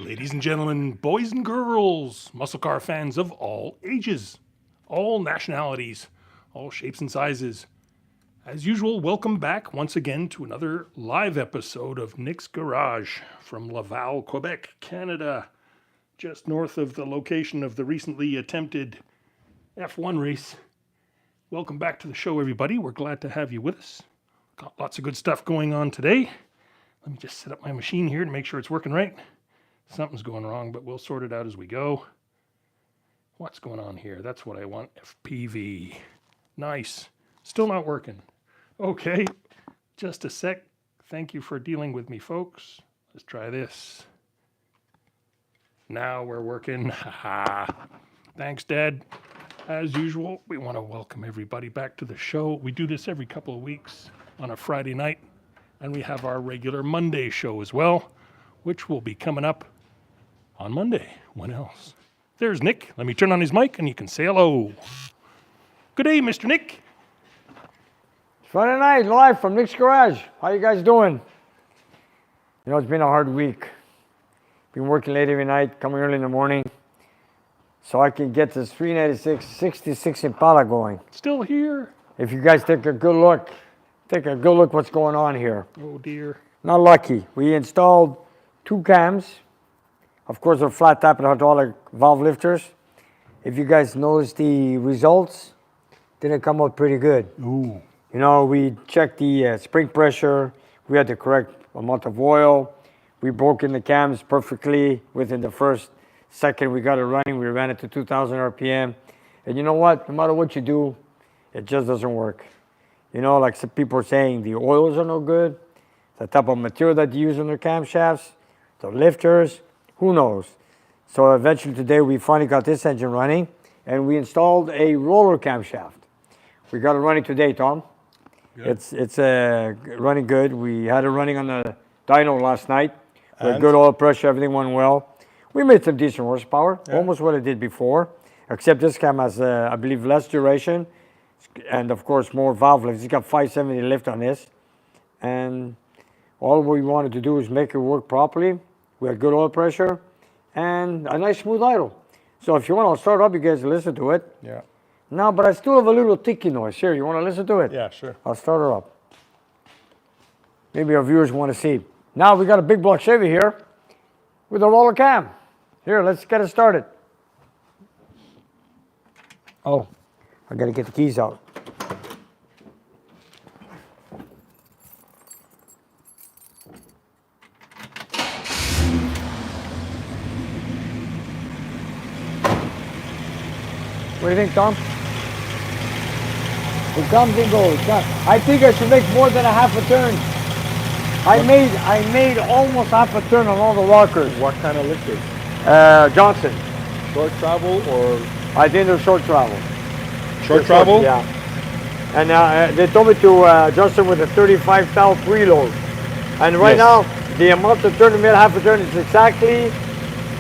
Ladies and gentlemen, boys and girls, muscle car fans of all ages, all nationalities, all shapes and sizes. As usual, welcome back once again to another live episode of Nick's Garage from Laval, Quebec, Canada, just north of the location of the recently attempted F1 race. Welcome back to the show, everybody. We're glad to have you with us. Got lots of good stuff going on today. Let me just set up my machine here to make sure it's working right. Something's going wrong, but we'll sort it out as we go. What's going on here? That's what I want. FPV. Nice. Still not working. Okay. Just a sec. Thank you for dealing with me, folks. Let's try this. Now we're working. Haha. Thanks, Dad. As usual, we want to welcome everybody back to the show. We do this every couple of weeks on a Friday night, and we have our regular Monday show as well, which will be coming up on Monday. When else? There's Nick. Let me turn on his mic and you can say hello. Good day, Mr. Nick. Friday night, live from Nick's Garage. How you guys doing? You know, it's been a hard week. Been working late every night, coming early in the morning, so I can get this 396 66 Impala going. Still here. If you guys take a good look what's going on here. Oh dear. Not lucky. We installed 2 cams. Of course, they're flat tap and hydraulic valve lifters. If you guys notice the results, didn't come out pretty good. Ooh. You know, we checked the spring pressure. We had the correct amount of oil. We broke in the cams perfectly within the first second we got it running. We ran it to 2,000 RPM. And you know what? No matter what you do, it just doesn't work. You know, like some people are saying, the oils are no good. The type of material that you use on their camshafts, the lifters, who knows? So eventually today we finally got this engine running and we installed a roller camshaft. We got it running today, Tom. Good. It's running good. We had it running on the dyno last night. With good oil pressure, everything went well. We made some decent horsepower, almost what it did before, except this cam has, I believe, less duration and of course more valve lift. It's got 570 lift on this. And all we wanted to do is make it work properly. We had good oil pressure and a nice smooth idle. So if you want, I'll start up, you guys listen to it. Yeah. No, but I still have a little ticky noise. Here, you want to listen to it? Yeah, sure. I'll start her up. Maybe our viewers want to see. Now we got a big block Chevy here with a roller cam. Here, let's get it started. Oh, I got to get the keys out. What do you think, Tom? It comes and goes. I think I should make more than a half a turn. I made almost half a turn on all the rockers. What kind of lifters? Johnson. Short travel or? I think they're short travel. Short travel? Yeah. And they told me to adjust it with a 35 thou preload. And right now, the amount of turn to made half a turn is exactly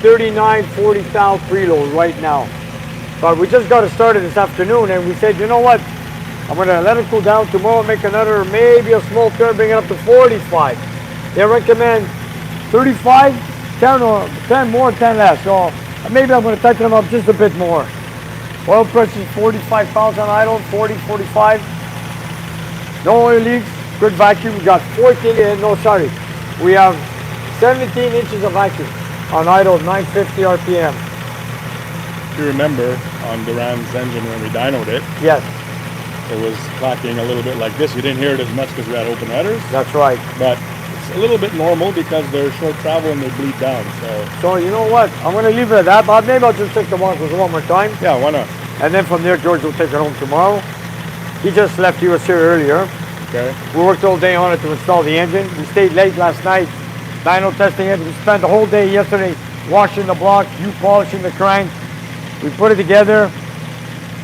39, 40 thou preload right now. But we just got it started this afternoon and we said, you know what? I'm gonna let it cool down tomorrow, make another, maybe a small turn, bring it up to 45. They recommend 35, 10 more, 10 less. So maybe I'm gonna tighten them up just a bit more. Oil pressure is 45 pounds on idle, 40, 45. No oil leaks, good vacuum. We got we have 17 inches of vacuum on idle, 950 RPM. If you remember, on Duran's engine when we dynoed it, yes, it was clacking a little bit like this. You didn't hear it as much because we had open headers. That's right. But it's a little bit normal because they're short travel and they bleed down. So you know what? I'm going to leave it at that, but maybe I'll just take the markers one more time. Yeah, why not? And then from there, George will take it home tomorrow. He just left. He was here earlier. Okay. We worked all day on it to install the engine. We stayed late last night, dyno testing it. We spent the whole day yesterday washing the block, polishing the crank. We put it together.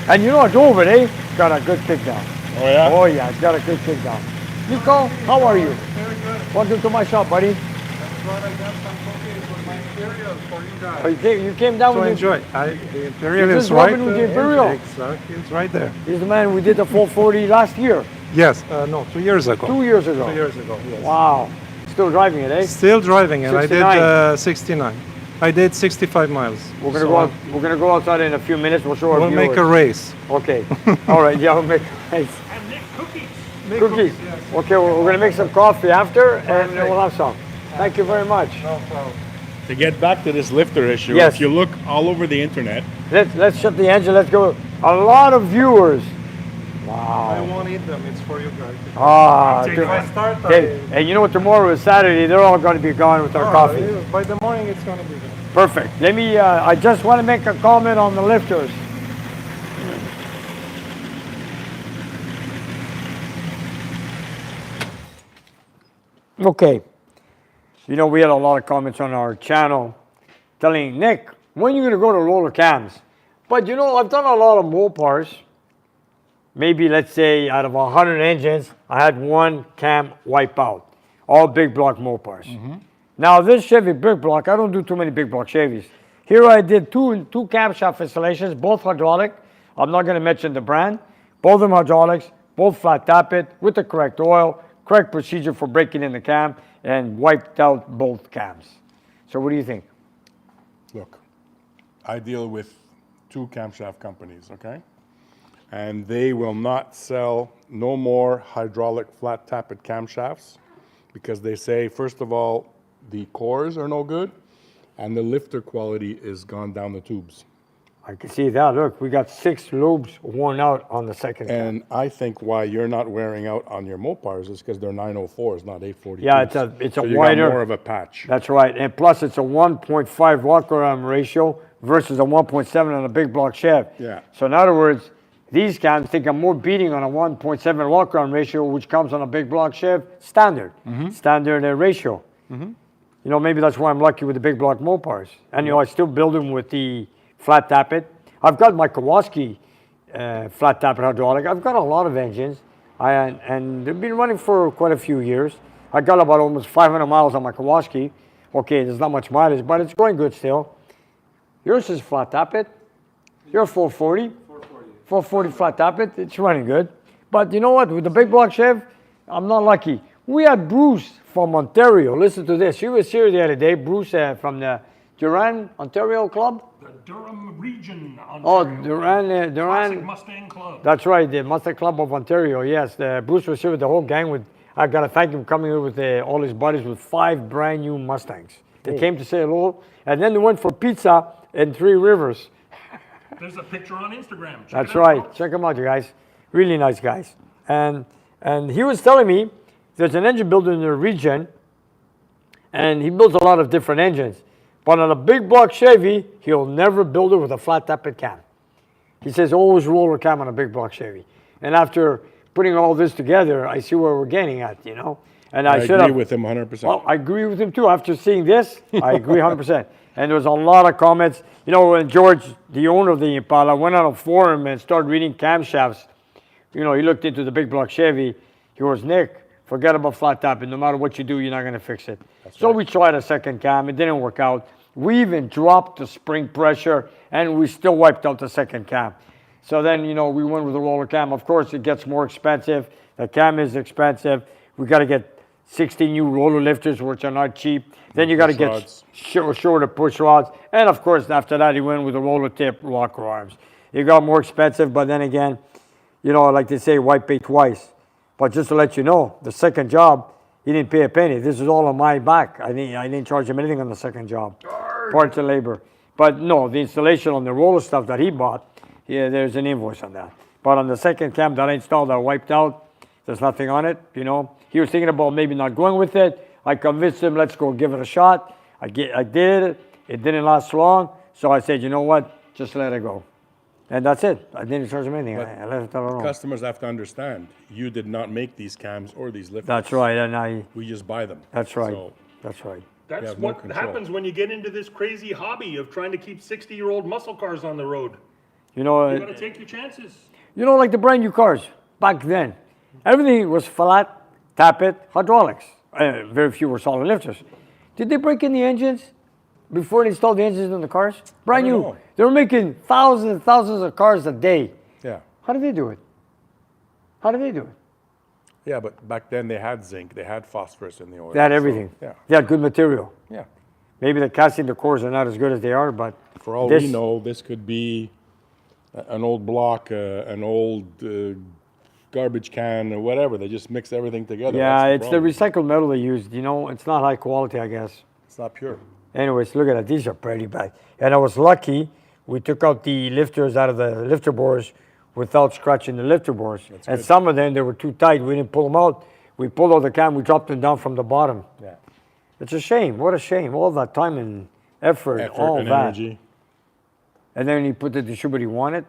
And you know, I drove it, eh? Got a good kick down. Oh yeah? Oh yeah, it's got a good kick down. Nico, how are you? Very good. Welcome to my shop, buddy. That's what I got some cookies with my Imperial for you guys. Oh, you came down with enjoy. The Imperial is right. With the Imperial. Exactly, it's right there. He's the man we did the 440 last year. Yes, no, 2 years ago. 2 years ago. 2 years ago, yes. Wow. Still driving it, eh? Still driving it. 69. I did 69. I did 65 miles. We're gonna So, go out, we're gonna go outside in a few minutes. We'll show our We'll viewers. make a race. Okay. All right. Yeah, we'll make a race. And Nick, cookies. Cookies. yes. Okay, we're gonna make some coffee after, and we'll have some. Thank you very much. No problem. To get back to this lifter issue, Yes. if you look all over the internet, Let's shut the engine. Let's go. A lot of viewers. I Wow. won't eat them. It's for you guys. Ah. If I start, Okay. And you know what? Tomorrow is Saturday. They're all going to be gone with our coffee. By the morning, it's going to be done. Perfect. Let me. I just want to make a comment on the lifters. Okay. You know, we had a lot of comments on our channel telling Nick, when are you going to go to roller cams? But you know, I've done a lot of Mopars. Maybe, let's say, out of 100 engines, I had one cam wipe out. All big block Mopars. Now, this Chevy big block, I don't do too many big block Chevys. Here I did two camshaft installations, both hydraulic. I'm not going to mention the brand. Both of them hydraulics, both flat tappet with the correct oil, correct procedure for breaking in the cam, and wiped out both cams. So what do you think? look, I deal with 2 camshaft companies, okay? And they will not sell no more hydraulic flat tappet camshafts because they say, first of all, the cores are no good and the lifter quality is gone down the tubes. I can see that. Look, we got 6 loops worn out on the second cam. And I think why you're not wearing out on your Mopars is because they're 904s, not 842s. Yeah, it's a so you wider. got more of a patch. That's right. And plus, it's a 1.5 walk-around ratio versus a 1.7 on a big block Chev. Yeah. So in other words, these cams take a more beating on a 1.7 walk-around ratio, which comes on a big block Chev standard, standard ratio. You know, maybe that's why I'm lucky with the big block Mopars. And, you know, I still build them with the flat tappet. I've got my Kawasaki flat tappet hydraulic. I've got a lot of engines, and they've been running for quite a few years. I got about almost 500 miles on my Kawasaki. Okay, there's not much mileage, but it's going good still. Yours is flat tappet. You're 440. 440 flat tappet. It's running good. But you know what? With the big block Chev, I'm not lucky. We had Bruce from Ontario. Listen to this. He was here the other day. Bruce from the Durand, Ontario Club. The Durham region. Oh, Ontario. Durand. Classic Mustang Club. That's right, the Mustang Club of Ontario. Yes, Bruce was here with the whole gang. With I gotta thank him coming here with all his buddies with 5 brand new Mustangs. They came to say hello, and then they went for pizza in 3 Rivers. There's a picture on Instagram. Check That's it out, right. folks. Check them out, you guys. Really nice guys. And he was telling me there's an engine builder in the region, and he builds a lot of different engines. But on a big block Chevy, he'll never build it with a flat tappet cam. He says always roller cam on a big block Chevy. And after putting all this together, I see where we're getting at, you know. And I should agree have, with him 100%. well, I agree with him too. After seeing this, I agree 100%. And there was a lot of comments. You know, when George, the owner of the Impala, went on a forum and started reading camshafts, you know, he looked into the big block Chevy. He goes, Nick, forget about flat tapping. No matter what you do, you're not going to fix it. So we tried a second cam. It didn't work out. We even dropped the spring pressure, and we still wiped out the second cam. So then, you know, we went with the roller cam. Of course, it gets more expensive. The cam is expensive. We got to get 60 new roller lifters, which are not cheap. Then you got to Push get rods. shorter push rods. And of course, after that, he went with the roller tip rocker arms. It got more expensive, but then again, you know, like they say, white pay twice. But just to let you know, the second job, he didn't pay a penny. This is all on my back. I didn't charge him anything on the second job. Parts and labor. But no, the installation on the roller stuff that he bought, yeah, there's an invoice on that. But on the second cam that I installed, that wiped out, there's nothing on it, you know. He was thinking about maybe not going with it. I convinced him, let's go give it a shot. I did it. It didn't last long. So I said, you know what, just let it go. And that's it. I didn't charge him anything. I let it alone. Customers have to understand, you did not make these cams or these lifters. That's right. And We just buy them. that's right. So That's right. That's have no what control. happens when you get into this crazy hobby of trying to keep 60-year-old muscle cars on the road. You know, You gotta take your chances. You know, like the brand new cars back then, everything was flat, tappet, hydraulics. Very few were solid lifters. Did they break in the engines before they installed the engines in the cars? Brand I don't new. know. They were making thousands and thousands of cars a day. yeah. How did they do it? How did they do it? Yeah, but back then they had zinc, they had phosphorus in the oil. They had so, everything. yeah. They had good material. Yeah. Maybe the casting, the cores are not as good as they are, but For all this, we know, this could be an old block, an old garbage can, or whatever. They just mix everything together. yeah, That's it's the problem. recycled metal they used. You know, it's not high quality, I guess. It's not pure. Anyways, look at that. These are pretty bad. And I was lucky. We took out the lifters out of the lifter bores without scratching the lifter bores. And good. some of them, they were too tight. We didn't pull them out. We pulled out the cam. We dropped them down from the bottom. Yeah. It's a shame. What a shame. All that time and effort, all and that. energy. And then he put the distributor he wanted.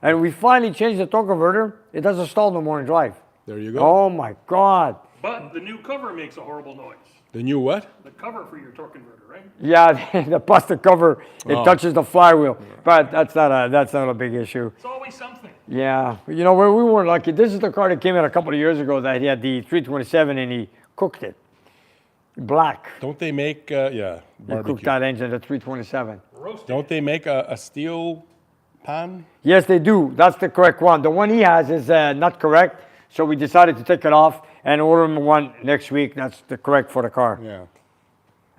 And we finally changed the torque converter. It doesn't stall no more in drive. There you go. Oh my God. But the new cover makes a horrible noise. The new what? The cover for your torque converter, right? Yeah, the plastic cover, it touches the flywheel. But that's not a big issue. It's always something. Yeah, you know, we weren't lucky. This is the car that came out a couple of years ago that he had the 327 and he cooked it. Black. Don't they make, He cooked barbecue? that engine, the 327. Roasted. Don't they make a steel pan? Yes, they do. That's the correct one. The one he has is not correct. So we decided to take it off and order him one next week. That's the correct for the car. Yeah.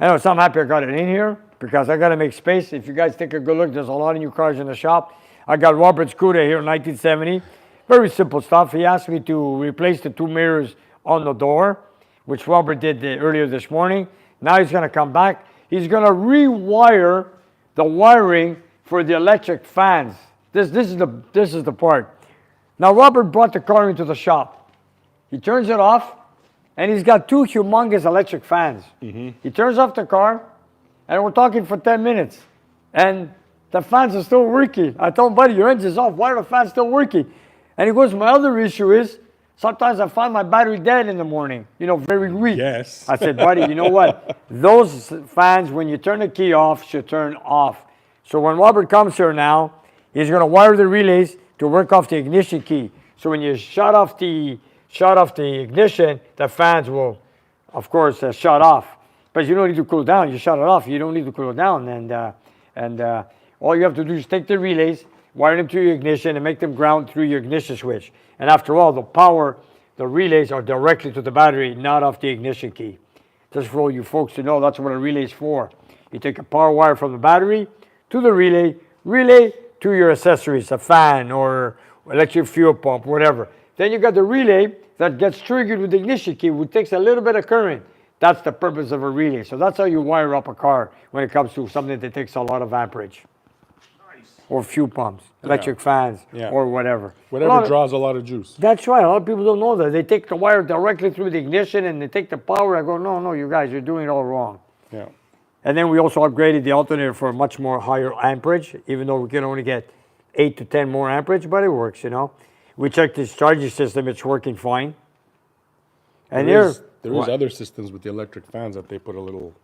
Anyway, so I'm happy I got it in here because I got to make space. If you guys take a good look, there's a lot of new cars in the shop. I got Robert's Cuda here in 1970. Very simple stuff. He asked me to replace the 2 mirrors on the door, which Robert did earlier this morning. Now he's going to come back. He's going to rewire the wiring for the electric fans. This is the part. Now Robert brought the car into the shop. He turns it off, and he's got 2 humongous electric fans. He turns off the car, and we're talking for 10 minutes, and the fans are still working. I told him, buddy, your engine's off. Why are the fans still working? And he goes, my other issue is sometimes I find my battery dead in the morning, you know, very weak. Yes. I said, buddy, you know what? Those fans, when you turn the key off, should turn off. So when Robert comes here now, he's going to wire the relays to work off the ignition key. So when you shut off the ignition, the fans will, of course, shut off. But you don't need to cool it down. You shut it off. You don't need to cool it down. And all you have to do is take the relays, wire them to your ignition, and make them ground through your ignition switch. And after all, the relays are directly to the battery, not off the ignition key. Just for all you folks to know, that's what a relay is for. You take a power wire from the battery to the relay to your accessories, a fan or electric fuel pump, whatever. Then you got the relay that gets triggered with the ignition key, which takes a little bit of current. That's the purpose of a relay. So that's how you wire up a car when it comes to something that takes a lot of amperage. Nice. Or fuel pumps, electric fans, Yeah. or whatever. Whatever draws a lot of juice. That's right. A lot of people don't know that. They take the wire directly through the ignition and they take the power. I go, no, you guys, you're doing it all wrong. Yeah. And then we also upgraded the alternator for a much more higher amperage, even though we can only get 8 to 10 more amperage, but it works, you know. We checked this charging system, it's working fine. And There is what? other systems with the electric fans that they put a little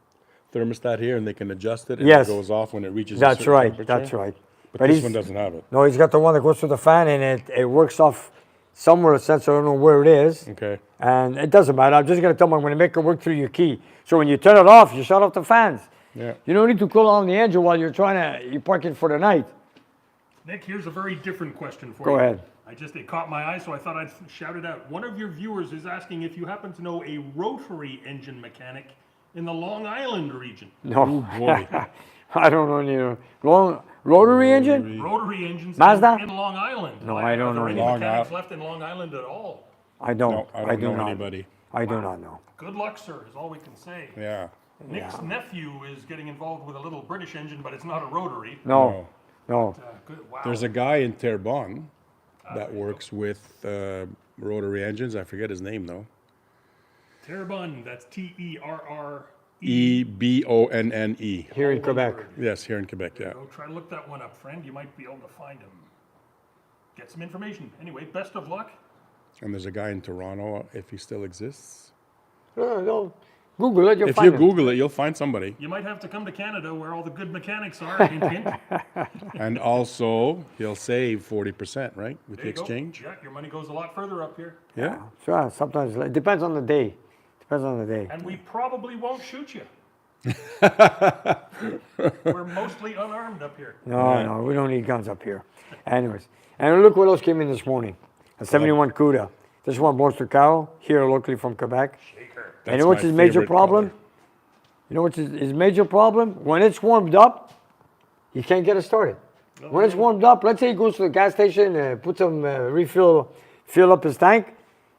thermostat here and they can adjust it and Yes. it goes off when it reaches a That's certain right, temperature. that's right. But this one doesn't have it. No, he's got the one that goes through the fan and it works off somewhere, a sensor, I don't know where it is. Okay. And it doesn't matter. I'm just going to tell them I'm going to make it work through your key. So when you turn it off, you shut off the fans. Yeah. You don't need to cool down the engine while you're parking for the night. Nick, here's a very different question for Go you. ahead. It caught my eye, so I thought I'd shout it out. One of your viewers is asking if you happen to know a rotary engine mechanic in the Long Island region. No, Boy. I don't know any rotary engine. Rotary engines Mazda? in Long Island. No, Like, I don't are there know any Long mechanics Island. left in Long Island at all? I don't. No, I don't do know not. anybody. I do not know. Good luck, sir, is all we can say. Yeah. Nick's nephew is getting involved with a little British engine, but it's not a rotary. No, no. Good. Wow. There's a guy in Terrebonne that works with rotary engines. I forget his name though. Terrebonne, that's Terrbonne. Ebonne. Here in Quebec. Yes, here in Quebec, yeah. Go try to look that one up, friend. You might be able to find him. Get some information. Anyway, best of luck. And there's a guy in Toronto, if he still exists. No. Google it, you'll If find you it. Google it, you'll find somebody. You might have to come to Canada where all the good mechanics are. Hint, hint. And also, he'll save 40%, right, with There the you go. exchange? Yeah, your money goes a lot further up here. Yeah. Sure, sometimes it depends on the day. Depends on the day. And we probably won't shoot you. We're mostly unarmed up here. No, we don't need guns up here. Anyways, and look what else came in this morning. A 71 Cuda. This one belongs to Carol, here locally from Quebec. Shaker. And you know what's my his major favorite problem? color. You know what's his major problem? When it's warmed up, you can't get it started. When it's warmed up, let's say he goes to the gas station and puts some fill up his tank,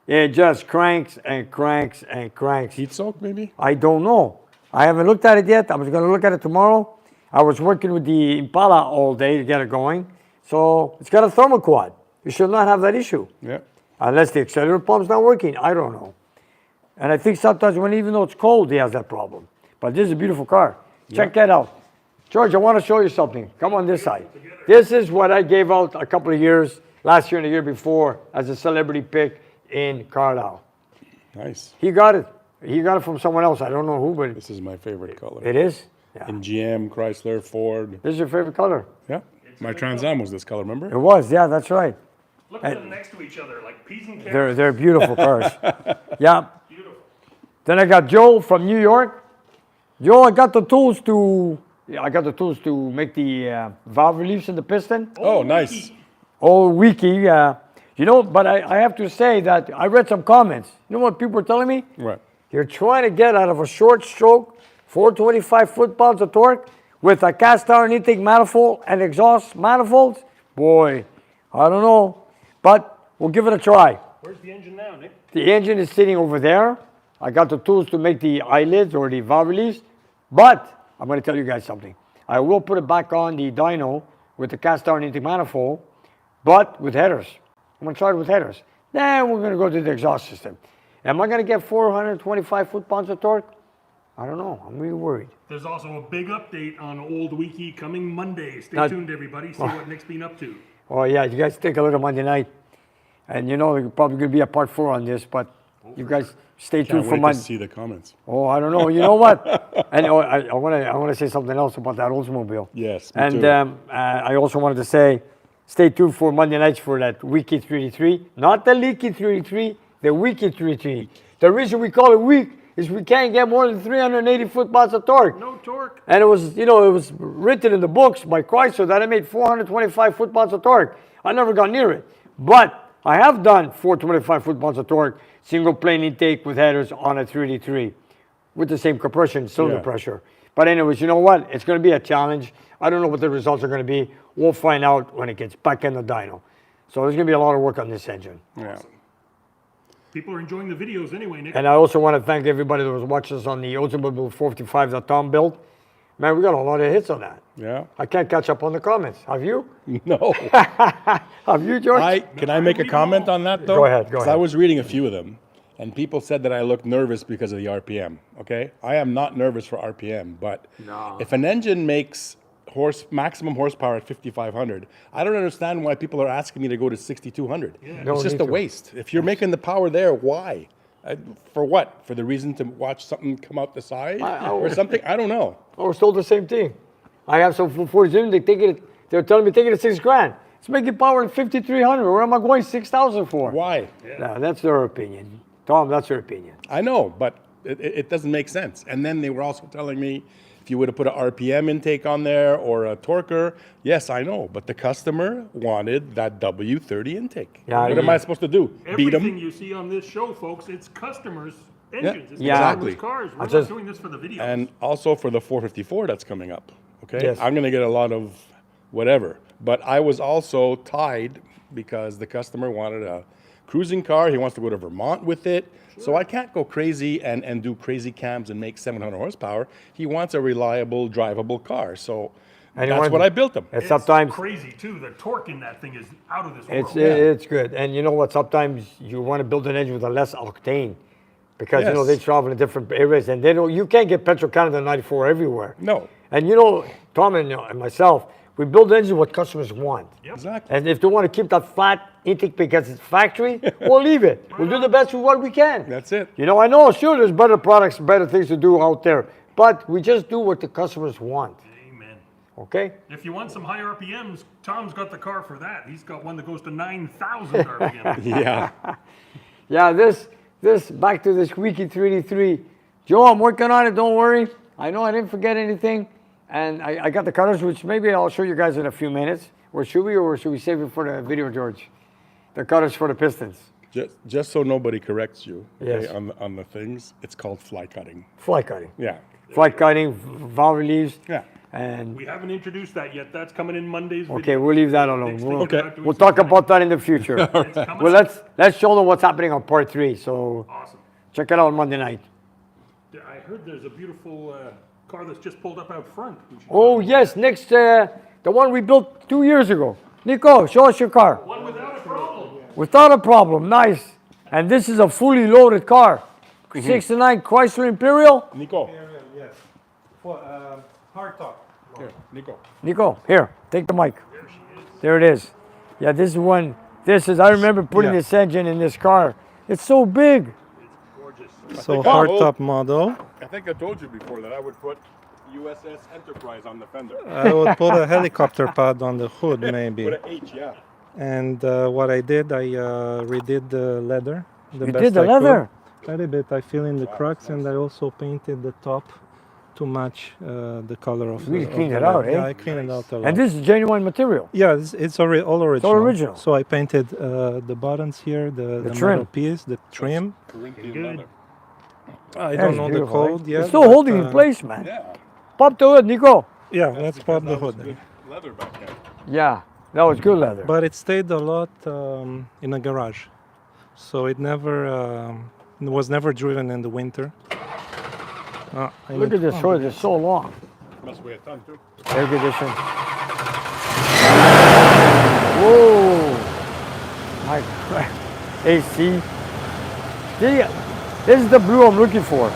it just cranks and cranks and cranks. Heat soak, maybe? I don't know. I haven't looked at it yet. I was going to look at it tomorrow. I was working with the Impala all day to get it going. So it's got a thermal quad. You should not have that issue. Yeah. Unless the accelerator pump's not working. I don't know. And I think sometimes even though it's cold, he has that problem. But this is a beautiful car. Check that out. George, I want to show you something. Come on this side. This is what I gave out a couple of years, last year and the year before, as a celebrity pick in Carlisle. Nice. He got it. He got it from someone else. I don't know who, but This is my favorite color. it is. Yeah. In GM, Chrysler, Ford. This is your favorite color. Yeah. My Trans Am was this color, remember? It was. Yeah, that's right. Look at them next to each other like peas and carrots. They're beautiful cars. Yeah. Beautiful. Then I got Joe from New York. Joe, I got the tools to make the valve reliefs in the piston. Oh, nice. Oh, wiki. You know, but I have to say that I read some comments. You know what people were telling me? Right. You're trying to get out of a short stroke 425 foot-pounds of torque with a cast iron intake manifold and exhaust manifolds. Boy, I don't know, but we'll give it a try. Where's the engine now, Nick? The engine is sitting over there. I got the tools to make the eyelids or the valve release, but I'm going to tell you guys something. I will put it back on the dyno with the cast iron intake manifold, but with headers. I'm going to try it with headers. Then we're going to go to the exhaust system. Am I going to get 425 foot-pounds of torque? I don't know. I'm really worried. There's also a big update on Old Wiki coming Monday. Stay Now- tuned, everybody. See what Nick's been up to. Oh, yeah, you guys take a look at Monday night. And you know, there's probably going to be a part 4 on this, but you guys stay tuned Can't for wait to Monday. see the comments. Oh, I don't know. You know what? And I want to say something else about that Oldsmobile. Yes, me And too. I also wanted to say, stay tuned for Monday nights for that Wiki 383. Not the Leaky 383, the Wiki 383. The reason we call it weak is we can't get more than 380 foot-pounds of torque. No torque. And it was, you know, it was written in the books by Chrysler that I made 425 foot-pounds of torque. I never got near it. But I have done 425 foot-pounds of torque, single plane intake with headers on a 383 with the same compression, cylinder Yeah. pressure. But anyways, you know what? It's going to be a challenge. I don't know what the results are going to be. We'll find out when it gets back in the dyno. So there's going to be a lot of work on this engine. Yeah. People are enjoying the videos anyway, Nick. And I also want to thank everybody that was watching us on the Oldsmobile 455 that Tom built. Man, we got a lot of hits on that. Yeah. I can't catch up on the comments. Have you? No. Have you, George? Can I make a comment on that though? Go ahead, go 'Cause ahead. I was reading a few of them, and people said that I looked nervous because of the RPM. Okay, I am not nervous for RPM, but if an engine makes maximum horsepower at 5,500, I don't understand why people are asking me to go to 6,200. No It's just need a to. waste. If you're making the power there, why? For what? For the reason to watch something come out the side or something? I don't know. I was told the same thing. I have some 440 they're telling me take it at $6,000. It's making power at 5,300. Where am I going 6,000 for? Why? No, that's their opinion. Tom, that's their opinion. I know, but it doesn't make sense. And then they were also telling me if you would have put an RPM intake on there or a torquer, yes, I know, but the customer wanted that W30 intake. Yeah, What am I supposed to do? Beat Everything them? you see on this show, folks, it's customers' engines. It's Yeah. customers' Exactly. cars. We're just- not doing this for the videos. And also for the 454 that's coming up. Okay, Yes. I'm going to get a lot of whatever. But I was also tied because the customer wanted a cruising car. He wants to go to Vermont with it. So I can't go crazy and do crazy cams and make 700 horsepower. He wants a reliable, drivable car. So And he that's wanted- what I built him. And it's sometimes crazy too. The torque in that thing is out of this world. it's good. And you know what? Sometimes you want to build an engine with a less octane because you know they Yes. travel in different areas and they don't. You can't get Petro Canada 94 everywhere. No, And you know, Tom and myself, we build engines what customers want. exactly. And if they want to keep that flat intake because it's factory, we'll leave it. We'll do the best with what we can. That's it. You know, I know, sure, there's better products, better things to do out there, but we just do what the customers want. Amen. Okay? If you want some high RPMs, Tom's got the car for that. He's got one that goes to 9,000 RPM. Yeah. Yeah, this back to this Wiki 383. Joe, I'm working on it. Don't worry. I know I didn't forget anything, and I got the colors, which maybe I'll show you guys in a few minutes. Or should we save it for the video, George? The colors for the pistons. Just so nobody corrects you Yes. okay, on the things, it's called fly cutting. Fly cutting. Yeah. flight cutting, valve reliefs. Yeah. And We haven't introduced that yet. That's coming in Monday's video. okay, we'll leave that alone. Next We'll, thing you're not doing we'll talk something about that in the future. It's coming Well, up. let's show them what's happening on part 3. So Awesome. check it out Monday night. I heard there's a beautiful car that's just pulled up out front. We should- Oh yes, next the one we built 2 years ago. Nico, show us your car. One without a problem. Without a problem, nice. And this is a fully loaded car. 69 Chrysler Imperial. Nico. Yes. For hard top. Here, Nico. Nico, here, take the mic. There it is. Yeah, this is one. This is. I remember putting Yeah. this engine in this car. It's so big. Gorgeous. So think hard I'll- top model. I think I told you before that I would put USS Enterprise on the fender. I would put a helicopter pad on the hood maybe. With an H, yeah. And what I did, I redid the leather. The You best did the I could. leather. A little bit. I fill in the cracks and I also painted the top to match the color of Really the cleaned the it out, leather. eh? Yeah, I cleaned it out a lot. And this is genuine material. Yeah, it's all original. original. So I painted the buttons here, the trim. metal piece, the trim. Corinthian Good. leather. I That's don't know the beautiful, eh? code yet. It's still but, holding in place, man. Yeah. Pop the hood, Nico. Yeah, let's Because pop the that was hood. good leather back then. Yeah, that was good leather. But it stayed a lot in a garage, so it was never driven in the winter. I Look need- at this hood. It's so long. Must weigh a ton too. Air condition. Whoa! My God. AC. This is the blue I'm looking for.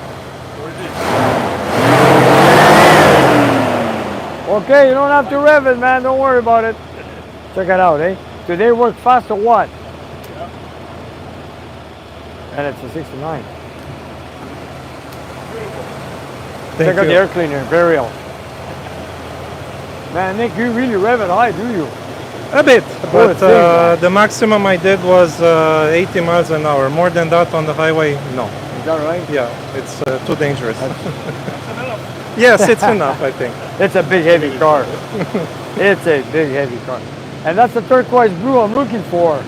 Okay, you don't have to rev it, man. Don't worry about it. Check it out, eh? Do they work fast or what? And it's a 69. Thank Check out you. the air cleaner, Imperial. Man, Nick, you really rev it high, do you? A bit, it's but big, man. the maximum I did was 80 miles an hour. More than that on the highway, no. Is that right? Yeah, it's too dangerous. Yes, it's enough, I think. It's a big, heavy car. It's a big, heavy car. And that's the turquoise blue I'm looking for.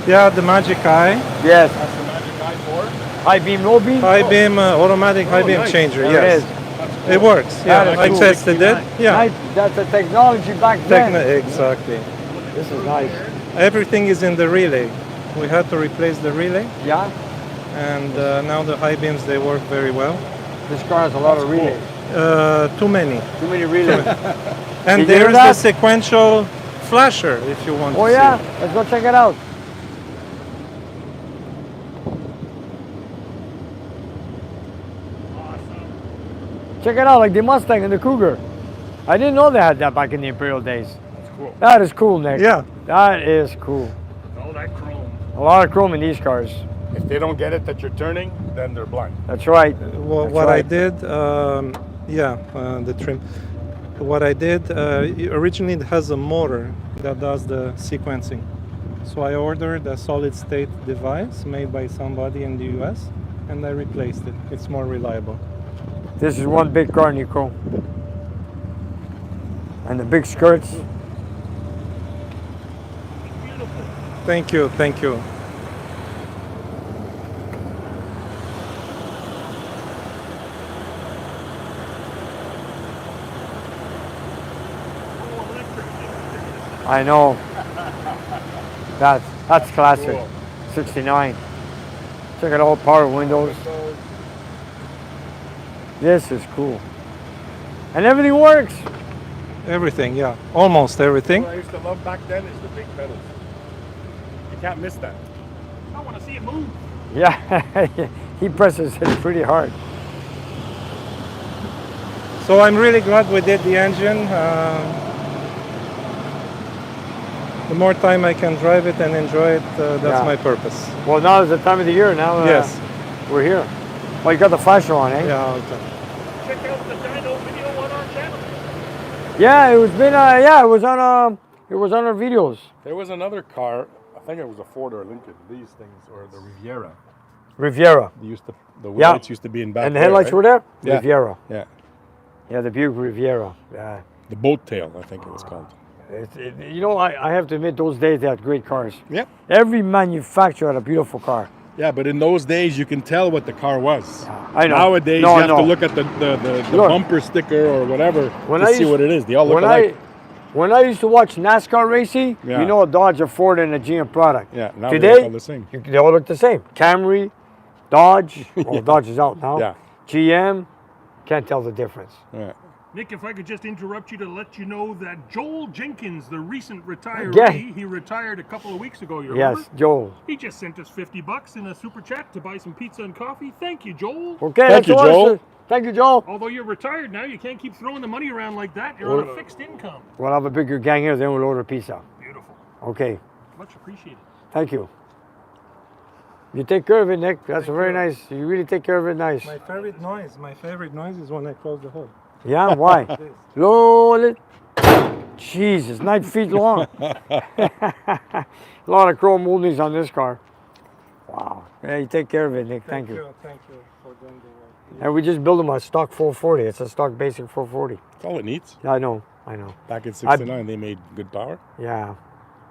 Yeah, the Magic Eye, Yes. That's the magic eye for. High beam, low beam? high beam, automatic high beam nice. changer. There Yes, it is. it works. That Yeah, is I cool. tested it. Yeah, Nice. That's the technology back then. exactly. This is nice. Everything is in the relay. We had to replace the relay, Yeah? and now the high beams they work very well. This car has a lot of relays. Too many. Too many relays. And Did you hear there's that? the sequential flasher if you want Oh to yeah? see. Let's go check it out. Check it out, like the Mustang and the Cougar. I didn't know they had that back in the Imperial days. That's cool. That is cool, Nick. Yeah. That is cool. All that chrome. A lot of chrome in these cars. If they don't get it that you're turning, then they're blind. That's right. Well, That's what I right. did, the trim. What I did, originally it has a motor that does the sequencing. So I ordered a solid state device made by somebody in the US and I replaced it. It's more reliable. This is one big car, Nico. And the big skirts. Thank you, thank you. I know. That's classic. 69. Check it out, power windows. This is cool. And everything works. Everything, yeah. Almost everything. What I used to love back then is the big pedals. You can't miss that. I want to see it move. Yeah, he presses it pretty hard. So I'm really glad we did the engine. The more time I can drive it and enjoy it, that's Yeah. my purpose. Well, now is the time of the year. Now Yes. we're here. Well, you got the flasher on, eh? Yeah, okay. Check out the Dyno video on our channel. Yeah, it was been. Yeah, it was on. It was on our videos. There was another car, I think it was a Ford or a Lincoln, these things, or the Riviera. Riviera. They used to, the Yeah. lights used to be in back And the there, headlights right? were there. Yeah. Riviera. Yeah. Yeah, the Buick Riviera. Yeah. The boat tail, I think it was called. You know, I have to admit, those days they had great cars. Yeah. Every manufacturer had a beautiful car. Yeah, but in those days, you can tell what the car was. I know. Nowadays, No, you have no. to look at the Look. bumper sticker or whatever When to I see used- what it is. They all look when alike. when I used to watch NASCAR racing, Yeah. you know a Dodge, a Ford, and a GM product. Yeah, now Today, they look all the same. they all look the same. Camry, Dodge, well, Dodge is out now. Yeah. GM, can't tell the difference. Yeah. Nick, if I could just interrupt you to let you know that Joel Jenkins, the recent retiree, Yeah. he retired a couple of weeks ago, you Yes, remember? Joel. He just sent us $50 in a super chat to buy some pizza and coffee. Thank you, Joel. Okay, Thank that's you, all, Joel. sir. Thank you, Joel. Although you're retired now, you can't keep throwing the money around like that. You're on a fixed income. We'll have a bigger gang here, then we'll order pizza. Beautiful. Okay, Much appreciated. thank you. You take care of it, Nick. That's very nice. You really take care of it nice. My favorite noise is when I close the hole. Yeah, why? Roll it. Jesus, 9 feet long. A lot of chrome moldings on this car. Wow. Yeah, you take care of it, Nick. Thank you. Thank you for doing the work. And we just built them a stock 440. It's a stock basic 440. That's all it needs. Yeah, I know. Back in '69, they made good power. Yeah.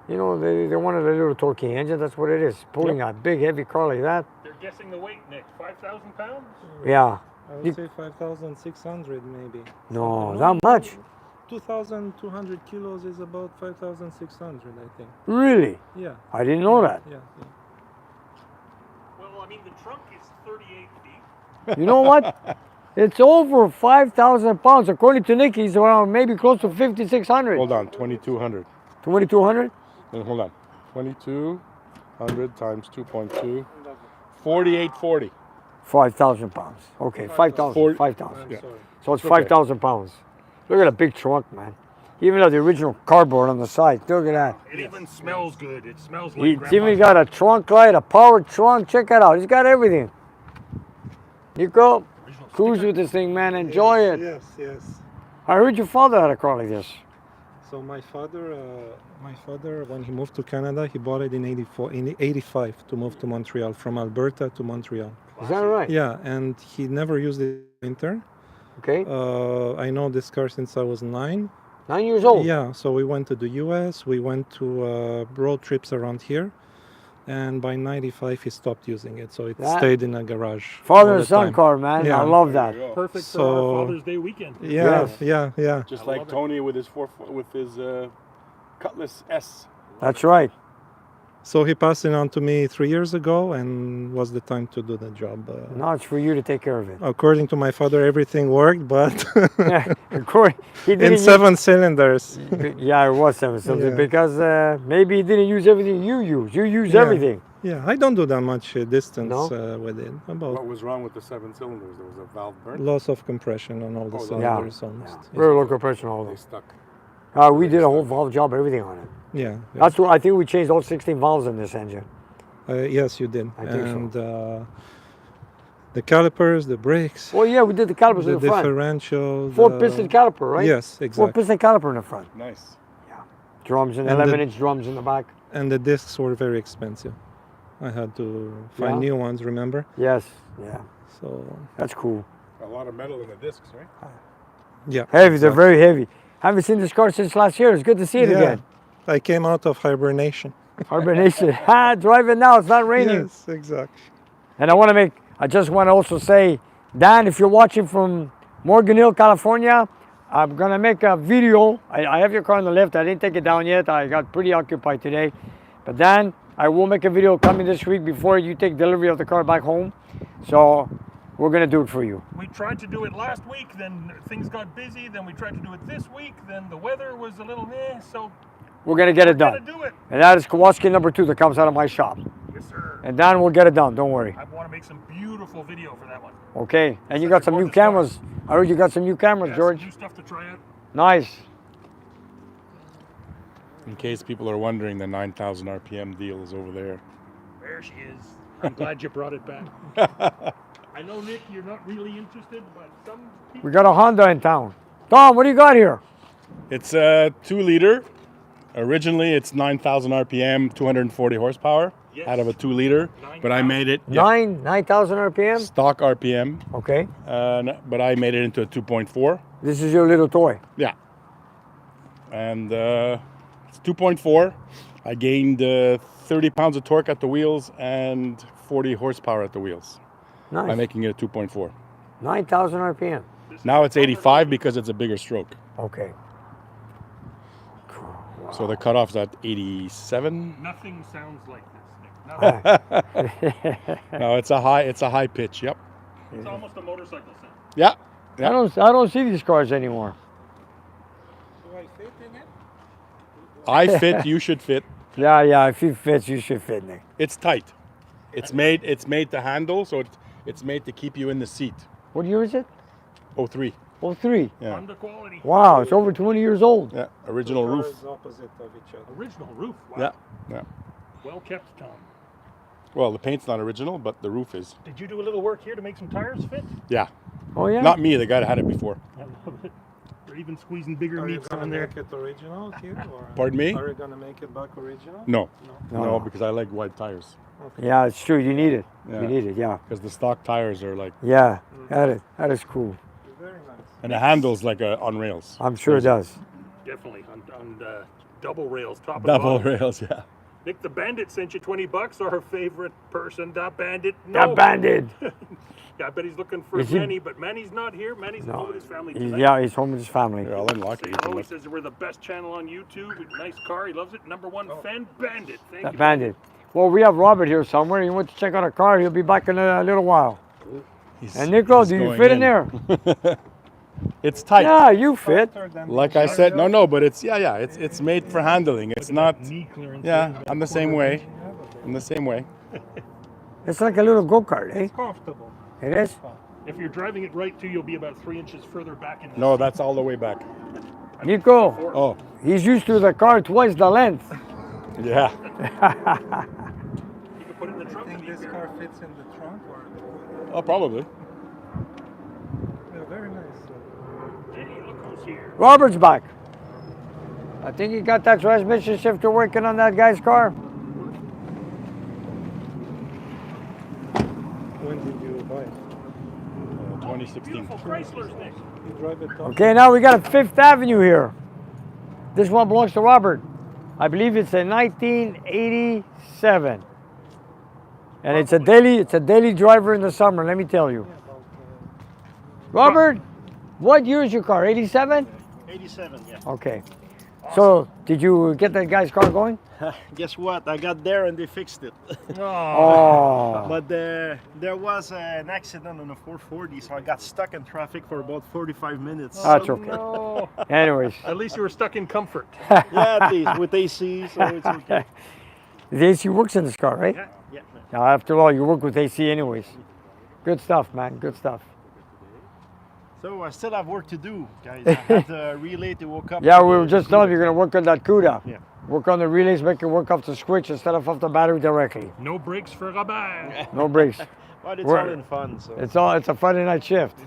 You know, they wanted a little torquey engine. That's what it is. Pulling a big, heavy car like that. They're guessing the weight, Nick. 5,000 pounds? Yeah. I would say 5,600 maybe. No, that much. 2,200 kilos is about 5,600, I think. Really? Yeah, I didn't know that. yeah. Well, I mean, the trunk is 38 feet. You know what? It's over 5,000 pounds. According to Nick, he's around maybe close to 5,600. Hold on, 2,200. 2,200? Hold on, 2,200 times 2.2, 4,840. 5,000 pounds. Okay, 5,000. Four- 5,000. Yeah. So it's 5,000 pounds. Look at the big trunk, man. Even the original cardboard on the side. Look at that. It even smells good. It smells like He's even grandma's. got a trunk light, a power trunk. Check it out. He's got everything. Nico, cruise with this thing, man. Enjoy it. Yes, yes. I heard your father had a car like this. So my father, when he moved to Canada, he bought it in '85 to move to Montreal, from Alberta to Montreal. Is that right? Yeah, and he never used it in winter. Okay. I know this car since I was 9. 9 years old. Yeah, so we went to the US, we went to road trips around here, and by '95 he stopped using it, so it That- stayed in a garage. Father all and the son time. car, man. Yeah. I love that. Perfect for So- our Father's Day weekend. Yeah, Yes. yeah. Just I like love it. Tony with his Cutlass S. That's right. So he passed it on to me 3 years ago, and was the time to do the job. Now it's for you to take care of it. According to my father, everything worked, but Corey, he in didn't 7 cylinders. Yeah, it was 7 something Yeah. because maybe he didn't use everything you use. You use Yeah. everything. Yeah, I don't do that much distance No? with it. What About was wrong with the 7 cylinders? There was a valve burn. loss of compression on all the Oh, yeah. cylinders almost. Very low compression, all They those. stuck. We did a whole valve job, everything on it. Yeah. That's what I think we changed all 16 valves in this engine. Yes, you did. I think so. And the calipers, the brakes, Well, yeah, we did the calipers the in the front. differential. 4-piston caliper, right? Yes, exactly. 4-piston caliper in the front. Nice. Drums and And the- 11-inch drums in the back. And the discs were very expensive. I had to find Yeah. new ones, remember? Yes, yeah, So, that's cool. A lot of metal in the discs, right? yeah. Heavy, they're very heavy. Haven't seen this car since last year. It's good to see it Yeah. again. I came out of hibernation. Hibernation. Drive it now. It's not raining. Yes, exactly. And I just want to also say, Dan, if you're watching from Morgan Hill, California, I'm going to make a video. I have your car on the lift. I didn't take it down yet. I got pretty occupied today. But Dan, I will make a video coming this week before you take delivery of the car back home. So we're going to do it for you. We tried to do it last week, then things got busy, then we tried to do it this week, then the weather was a little so We're going to get it we're gonna done. do it. And that is Kowalski number 2 that comes out of my shop. Yes, sir. And Dan will get it done. Don't worry. I want to make some beautiful video for that one. Okay. And you got some new cameras. I heard you got some new cameras, Yeah, George. some new stuff to try out. Nice. In case people are wondering, the 9,000 RPM deal is over there. There she is. I'm glad you brought it back. I know, Nick, you're not really interested, but some people... We got a Honda in town. Tom, what do you got here? It's a 2-liter. Originally, it's 9,000 RPM, 240 horsepower Yes. out of a 2-liter. But I 9,000. made it 9,000 RPM? stock RPM, Okay. but I made it into a 2.4. This is your little toy. Yeah. And it's 2.4. I gained 30 pounds of torque at the wheels and 40 horsepower at the wheels by Nice. making it a 2.4. 9,000 RPM. Now it's 85 because it's a bigger stroke. Okay. So the cutoff's at 87. Nothing sounds like this, Nick. Nothing. No, it's a high pitch. Yep. It's almost a motorcycle sound. Yeah. I don't see these cars anymore. Do I fit in it? I fit. You should fit. Yeah. If he fits, you should fit, Nick. It's tight. It's made to handle, so it's made to keep you in the seat. What year is it? 03. 03. Yeah. Under quality. Wow, it's over 20 years old. Yeah. Original The roof. cars opposite of each other. Original roof. Wow. Yeah. Yeah. Well kept, Tom. Well, the paint's not original, but the roof is. Did you do a little work here to make some tires fit? Yeah. Oh, yeah? Not me. The guy that had it before. I love it. We're even squeezing bigger Are you meats gonna on there. make it original here? Or Pardon me? Are you gonna make it back original? No. No. No, because I like wide tires. Yeah, it's true. You need it. Yeah. You need it, yeah. Because the stock tires are like, Yeah, that is cool. Very nice. and the handle's like on rails. I'm sure it does. Definitely on double rails, top Double and bottom. rails, yeah. Nick the Bandit sent you $20. Our favorite person, the Bandit. That bandit. Yeah, I bet he's looking for Is he- Manny, but Manny's not here. Manny's home with his family tonight. Yeah, he's home with his family. Here, I'll unlock Say it. hello. He says we're the best channel on YouTube. Nice car. He loves it. Number one fan, Bandit. Thank That you. bandit. Well, we have Robert here somewhere. He went to check out our car. He'll be back in a little while. And Nico, he's do you going fit in there? It's tight. Yeah, you fit. Softer than Like the I said, Imperial. no, but it's made for handling. It's not. Knee clearance. Yeah, I'm the same way. I'm the same way. It's like a little go-kart, eh? Comfortable. It is? If you're driving it right, too, you'll be about 3 inches further back in the No, that's all the way back. Nico, Oh, he's used to the car twice the length. yeah. You can put it in the I trunk. think this car fits in the trunk or Oh, probably. yeah, very nice. Hey, look who's here. Robert's back. I think he got that transmission shifter working on that guy's car. When did you buy it? 2016. Beautiful Chryslers, Nick. You drive it up? Okay, now we got a Fifth Avenue here. This one belongs to Robert. I believe it's a 1987. And it's a daily driver in the summer, let me tell you. Robert, what year is your car? 87? 87, yeah. Okay. So, did you get that guy's car going? Guess what? I got there and they fixed it. Oh. But there was an accident on the 440, so I got stuck in traffic for about 45 minutes. That's okay. No. Anyways, At least you were stuck in comfort. Yeah, at least with AC, so it's okay. the AC works in this car, right? Yeah, yeah. Now, after all, you work with AC anyways. Good stuff, man. Good stuff. So I still have work to do, guys. I had a relay to woke up. Yeah, we were just telling you, you're going to work on that Cuda. Yeah. Work on the relays, make it work off the switch instead of off the battery directly. No brakes for Robert. No brakes. But it's We're- all in fun, so. It's a Friday night shift.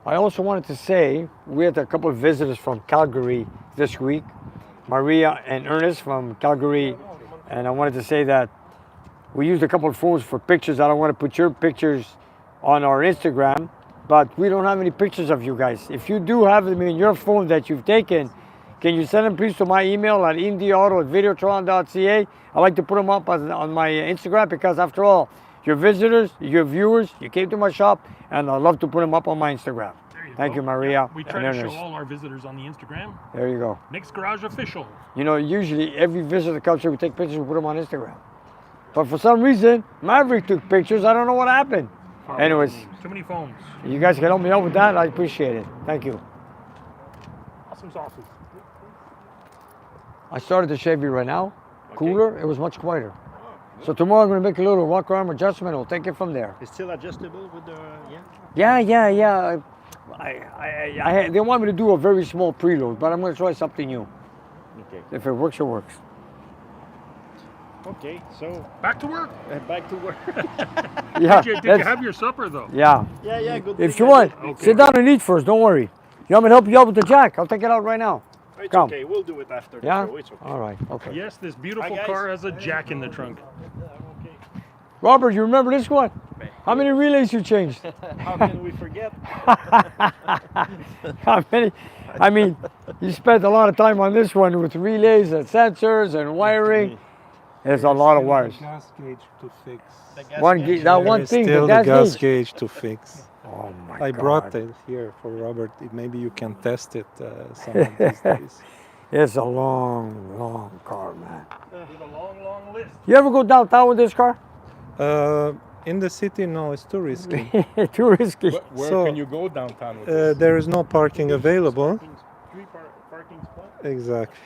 I also wanted to say we had a couple of visitors from Calgary this week, Maria and Ernest from Calgary, and I wanted to say that we used a couple of phones for pictures. I don't want to put your pictures on our Instagram, but we don't have any pictures of you guys. If you do have them in your phone that you've taken, can you send them please to my email at indieauto@videotron.ca? I like to put them up on my Instagram because after all, your visitors, your viewers, you came to my shop, and I love to put them up on my Instagram. There you Thank go. you, Maria. We and try to show Ernest. all our visitors on the Instagram. There you go. Nick's Garage Official. You know, usually every visitor comes here, we take pictures, we put them on Instagram. But for some reason, Maverick took pictures. I don't know what happened. Anyways, Too many phones. you guys can help me out with that. I appreciate it. Thank you. Awesome sauces. I started the Chevy right now. Cooler, it was much quieter. So tomorrow I'm going to make a little rock arm adjustment. We'll take it from there. It's still adjustable with the, yeah? Yeah. They want me to do a very small preload, but I'm going to try something new. Okay. If it works, it works. Okay, so Back to work. back to work. Yeah. Did you let's- have your supper, though? Yeah. yeah, good. If thing you I want, did. Okay. sit down and eat first. Don't worry. You want me to help you out with the jack? I'll take it out right now. It's Come. okay, we'll do it after the Yeah? show. It's okay. All right. Okay. Yes, this beautiful Hi, guys. car has a jack in the trunk. Robert, you remember this one? How many relays you changed? How can we forget? How many? I mean, you spent a lot of time on this one with relays and sensors and wiring. There's a lot of wires. Gas gauge to fix. The gas One gauge. that There one is thing, still the gas gauge. gauge to fix. Oh my I God. brought it here for Robert. Maybe you can test it some of these days. It's a long, long car, man. With a long, long list. You ever go downtown with this car? In the city, no, it's too risky. Too risky. Where So, can you go downtown with this? There is no parking available. Three parking spots. Exactly.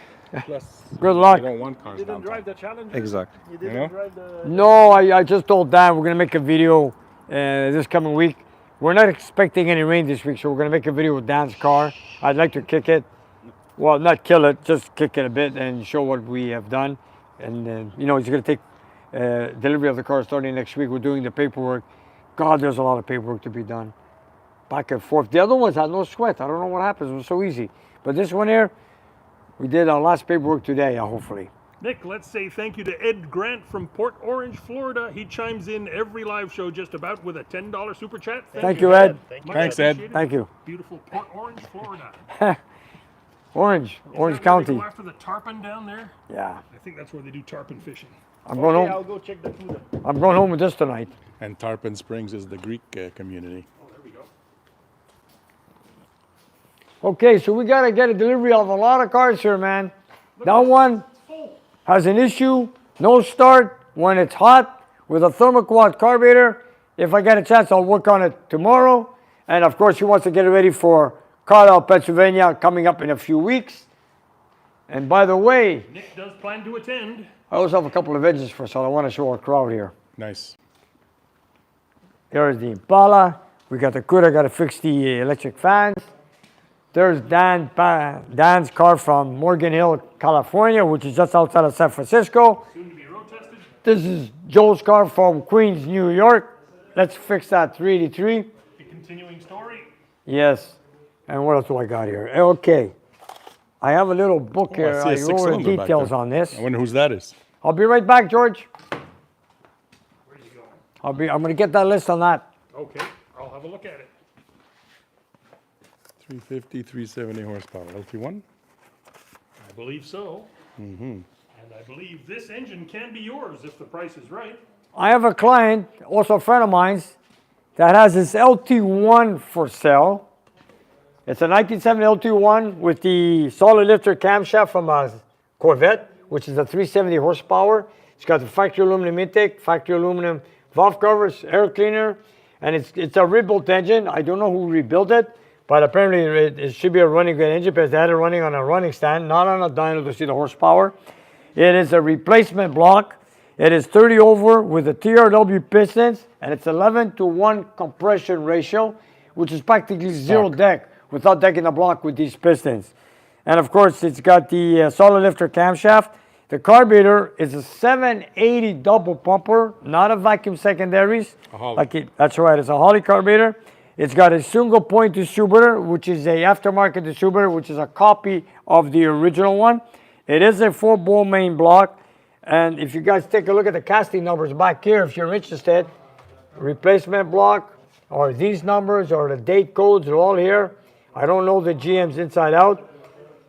Plus, Good luck. you don't want cars You didn't downtown. drive the Challenger? Exactly. You didn't know? drive the... No, I just told Dan we're gonna make a video this coming week. We're not expecting any rain this week, so we're gonna make a video with Dan's car. I'd like to kick it. Well, not kill it, just kick it a bit and show what we have done. And you know, he's gonna take delivery of the car starting next week. We're doing the paperwork. God, there's a lot of paperwork to be done. Back and forth. The other ones had no sweat. I don't know what happens. It was so easy. But this one here, we did our last paperwork today, hopefully. Nick, let's say thank you to Ed Grant from Port Orange, Florida. He chimes in every live show just about with a $10 super chat. Thank you, Ed. Much Thanks, Ed. appreciated. Thank you. Beautiful Port Orange, Florida. Orange Is that Orange where County. They go after the tarpon down there? Yeah. I think that's where they do tarpon fishing. I'm going Okay, home. I'll go check the Cuda. I'm going home with this tonight. And Tarpon Springs is the Greek community. Oh, there we go. Okay, so we gotta get a delivery of a lot of cars here, man. That one has an issue, no start when it's hot with a thermoquad carburetor. If I get a chance, I'll work on it tomorrow. And of course, he wants to get it ready for Carlisle, Pennsylvania, coming up in a few weeks. And by the way, Nick does plan to attend. I also have a couple of engines for sale. I want to show our crowd here. Nice. There's the Impala. We got the Cuda, got to fix the electric fans. There's Dan's car from Morgan Hill, California, which is just outside of San Francisco. Soon to be road tested. This is Joe's car from Queens, New York. Let's fix that 383. The continuing story. Yes. And what else do I got here? Okay. I have a little book Oh, I here. see a I wrote the six-cylinder back details there. on this. I wonder whose that is. I'll be right back, George. Where's he going? I'm going to get that list on that. Okay, I'll have a look at it. 350, 370 horsepower. LT1? I believe so. And I believe this engine can be yours if the price is right. I have a client, also a friend of mine's, that has this LT1 for sale. It's a 1970 LT1 with the solid lifter camshaft from a Corvette, which is a 370 horsepower. It's got the factory aluminum intake, factory aluminum valve covers, air cleaner, and it's a rebuilt engine. I don't know who rebuilt it, but apparently it should be a running good engine because they had it running on a running stand, not on a dyno to see the horsepower. It is a replacement block. It is 30 over with a TRW pistons, and it's 11:1 compression ratio, which is practically zero deck without decking the block with these pistons. And of course, it's got the solid lifter camshaft. The carburetor is a 780 double pumper, not a vacuum secondaries. That's right, it's a Holley carburetor. It's got a single point distributor, which is a aftermarket distributor, which is a copy of the original one. It is a 4-bowl main block. And if you guys take a look at the casting numbers back here, if you're interested, replacement block, or these numbers, or the date codes are all here. I don't know the GM's inside out.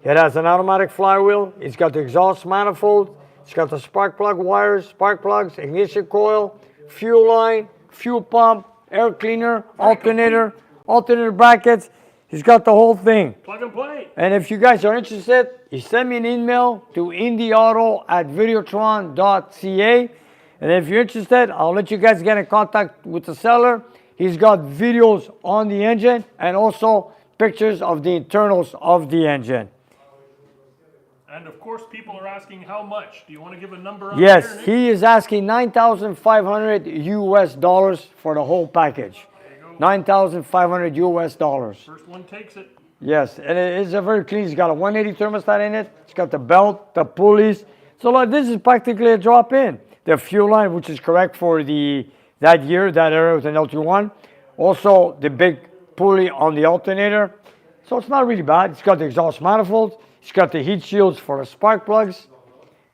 It has an automatic flywheel. It's got the exhaust manifold. It's got the spark plug wires, spark plugs, ignition coil, fuel line, fuel pump, air cleaner, alternator brackets. He's got the whole thing. Plug and play. And if you guys are interested, you send me an email to indieauto@videotron.ca. And if you're interested, I'll let you guys get in contact with the seller. He's got videos on the engine and also pictures of the internals of the engine. And of course, people are asking how much. Do you want to give a number on Yes, there, Nick? he is asking $9,500 US for the whole package. $9,500 US. First one takes it. Yes, and it is a very clean. It's got a 180 thermostat in it. It's got the belt, the pulleys. So like this is practically a drop-in. The fuel line, which is correct for that era with an LT1. Also the big pulley on the alternator. So it's not really bad. It's got the exhaust manifold. It's got the heat shields for the spark plugs.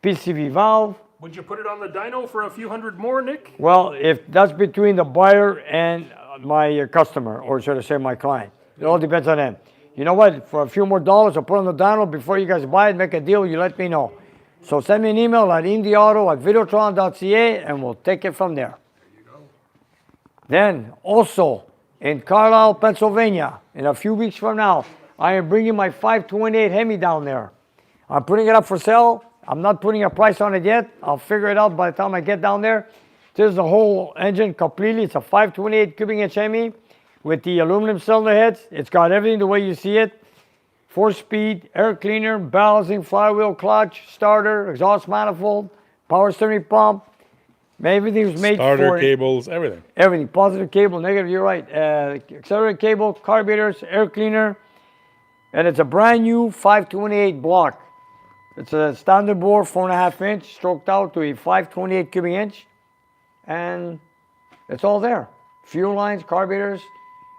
PCV valve. Would you put it on the dyno for a few hundred more, Nick? Well, if that's between the buyer and my customer, or should I say my client. It all depends on them. You know what? For a few more dollars, I'll put on the dyno before you guys buy it, make a deal, you let me know. So send me an email at indieauto@videotron.ca and we'll take it from there. Then also in Carlisle, Pennsylvania, in a few weeks from now, I am bringing my 528 Hemi down there. I'm putting it up for sale. I'm not putting a price on it yet. I'll figure it out by the time I get down there. This is the whole engine completely. It's a 528 cubic inch Hemi with the aluminum cylinder heads. It's got everything the way you see it. 4-speed, air cleaner, balancing, flywheel, clutch, starter, exhaust manifold, power steering pump. Everything was made Starter for it. cables, everything. Everything, positive cable, negative, you're right. Accelerator cable, carburetors, air cleaner. And it's a brand new 528 block. It's a standard bore, 4.5 inch, stroked out to a 528 cubic inch. And it's all there. Fuel lines, carburetors.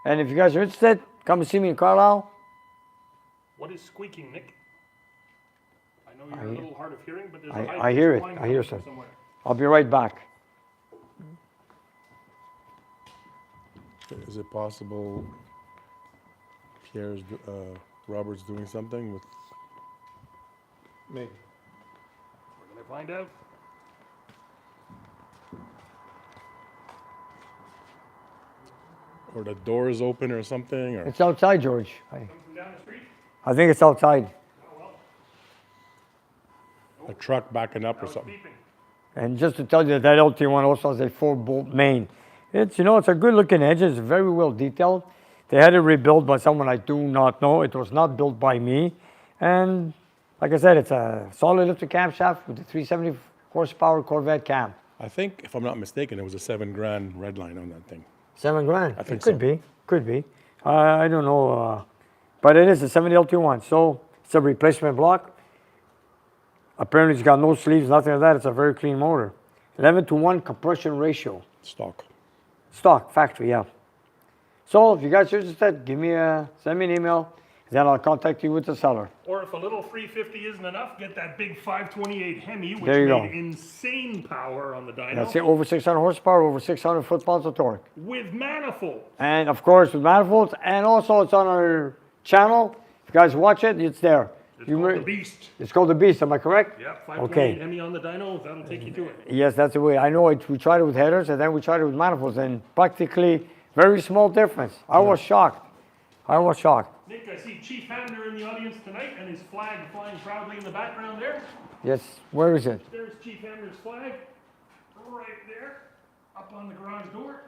And if you guys are interested, come and see me in Carlisle. What is squeaking, Nick? I know you're a little hard of hearing, but there's a I hear it. line I hear coming it. somewhere. I'll be right back. Is it possible Pierre's, Robert's doing something with, Maybe. We're gonna find out. or the door is open or something, or? It's outside, George. From down the street? I think it's outside. Oh, well, A truck backing up or it's something. beeping. And just to tell you that LT1 also has a 4-bolt main. It's, it's a good looking engine. It's very well detailed. They had it rebuilt by someone I do not know. It was not built by me. And like I said, it's a solid lifted camshaft with a 370 horsepower Corvette cam. I think, if I'm not mistaken, it was a $7,000 red line on that thing. $7,000. I think it could so. be. Could be. I don't know. But it is a 70 LT1. So it's a replacement block. Apparently it's got no sleeves, nothing like that. It's a very clean motor. 11-to-1 compression ratio. Stock. Stock, factory, yeah. So if you guys are interested, send me an email. Then I'll contact you with the seller. Or if a little 350 isn't enough, get that big 528 Hemi, which There you made go. insane power on the dyno. That's it, over 600 horsepower, over 600 foot-pounds of torque. With manifold. And of course with manifolds, and also it's on our channel. If you guys watch it, it's there. It's called the Beast. It's called the Beast, am I correct? Yep, 528 Okay. Hemi on the dyno, that'll take you to it. Yes, that's the way. I know we tried it with headers and then we tried it with manifolds and practically very small difference. I was shocked. I was shocked. Nick, I see Chief Hamner in the audience tonight and his flag flying proudly in the background there. Yes, where is it? There's Chief Hamner's flag, right there, up on the garage door.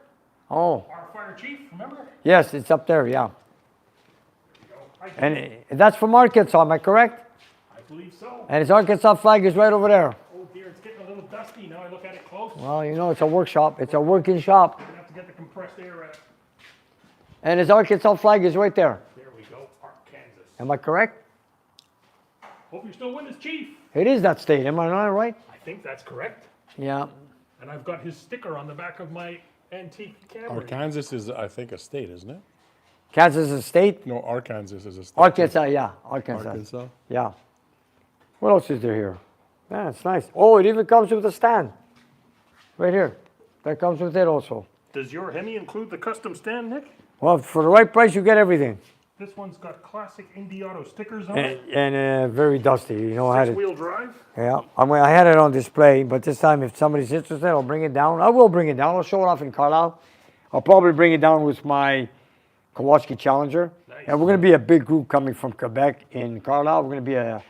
Oh, Our fire chief, remember? yes, it's up there, yeah. I And that's from Arkansas, am I correct? believe so. And his Arkansas flag is right over there. Oh dear, it's getting a little dusty now I look at it close. Well, it's a workshop. It's a working shop. I'm gonna have to get the compressed air out. And his Arkansas flag is right there. There we go, Arkansas. Am I correct? Hope you're still with us, Chief. It is that state, am I not right? I think that's correct. Yeah. And I've got his sticker on the back of my antique Camry. Arkansas is, I think, a state, isn't it? Kansas is a state. No, Arkansas is a state. Arkansas, yeah. Arkansas. Arkansas. Yeah. What else is there here? Yeah, it's nice. Oh, it even comes with a stand. Right here. That comes with it also. Does your Hemi include the custom stand, Nick? Well, for the right price, you get everything. This one's got classic Indie Auto stickers on it. And very dusty. I had it. Six-wheel drive. Yeah, I had it on display, but this time if somebody's interested, I'll bring it down. I will bring it down. I'll show it off in Carlisle. I'll probably bring it down with my Kowalski Challenger. Nice. And we're going to be a big group coming from Quebec in Carlisle. We're going to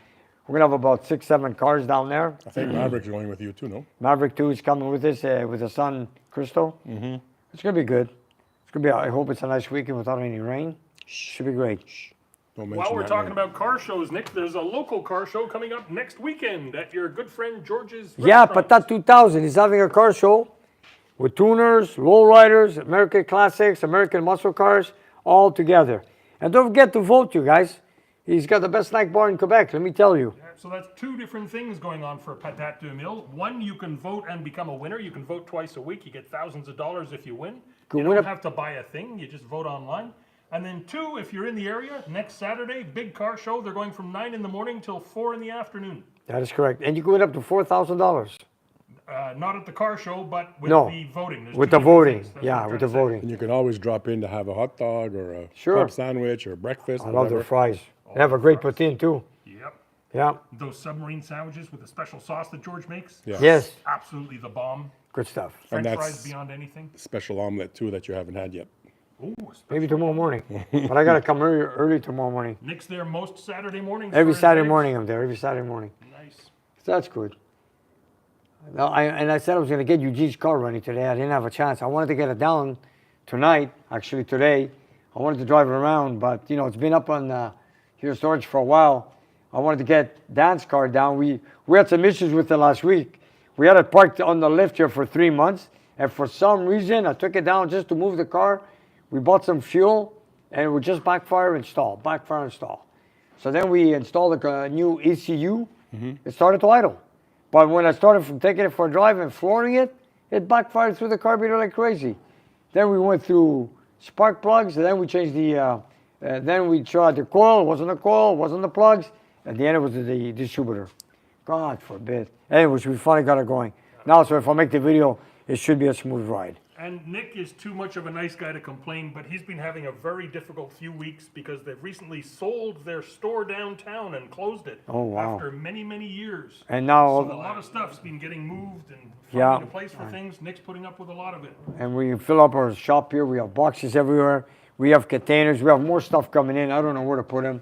have about 6-7 cars down there. I think Maverick's going with you too, no? Maverick 2 is coming with us with his son, Crystal. Mm-hmm. It's going to be good. It's going to be, I hope it's a nice weekend without any rain. Should be great. Don't While mention we're that talking name. about car shows, Nick, there's a local car show coming up next weekend at your good friend George's Yeah, restaurant. Patat 2000 is having a car show with tuners, lowriders, American classics, American muscle cars, all together. And don't forget to vote, you guys. He's got the best snack bar in Quebec, let me tell you. Yeah, so that's two different things going on for Patat 2000. One, you can vote and become a winner. You can vote twice a week. You get thousands of dollars if you win. Can You win don't a- have to buy a thing. You just vote online. And then two, if you're in the area, next Saturday, big car show. They're going from 9 in the morning till 4 in the afternoon. That is correct. And you can win up to $4,000. Not at the car show, but with No, the voting. There's with two the different voting. things. That's what Yeah, I'm with trying the to say. voting. And you can always drop in to have a hot dog or a Sure. club sandwich or breakfast. I or love their whatever. fries. They have a great poutine too. Yep. Yeah. Those submarine sandwiches with the special sauce that George makes. Yeah. Yes. Absolutely the bomb. Good stuff. French that's- fries beyond anything. Special omelet too that you haven't had yet. Ooh, Maybe tomorrow morning. But I gotta come early tomorrow morning. Nick's there most Saturday mornings. Every for his Saturday eggs. morning I'm there. Every Saturday morning. Nice. So that's good. Now, I said I was gonna get Eugene's car running today. I didn't have a chance. I wanted to get it down tonight. Actually today, I wanted to drive it around, but you know it's been up on here storage for a while. I wanted to get Dan's car down. We had some issues with it last week. We had it parked on the lift here for 3 months, and for some reason I took it down just to move the car. We bought some fuel, and it would just backfire install. So then we installed a new ECU. It started to idle. But when I started from taking it for a drive and flooring it, it backfired through the carburetor like crazy. Then we went through spark plugs, and then we changed then we tried the coil. It wasn't the coil, it wasn't the plugs. At the end, it was the distributor. God forbid. Anyways, we finally got it going. Now, so if I make the video, it should be a smooth ride. And Nick is too much of a nice guy to complain, but he's been having a very difficult few weeks because they've recently sold their store downtown and closed it. Oh, wow. After many, many years. And now, So a lot of stuff's been getting moved and Yeah. finding a place for things. Nick's putting up with a lot of it. and we fill up our shop here. We have boxes everywhere. We have containers. We have more stuff coming in. I don't know where to put them.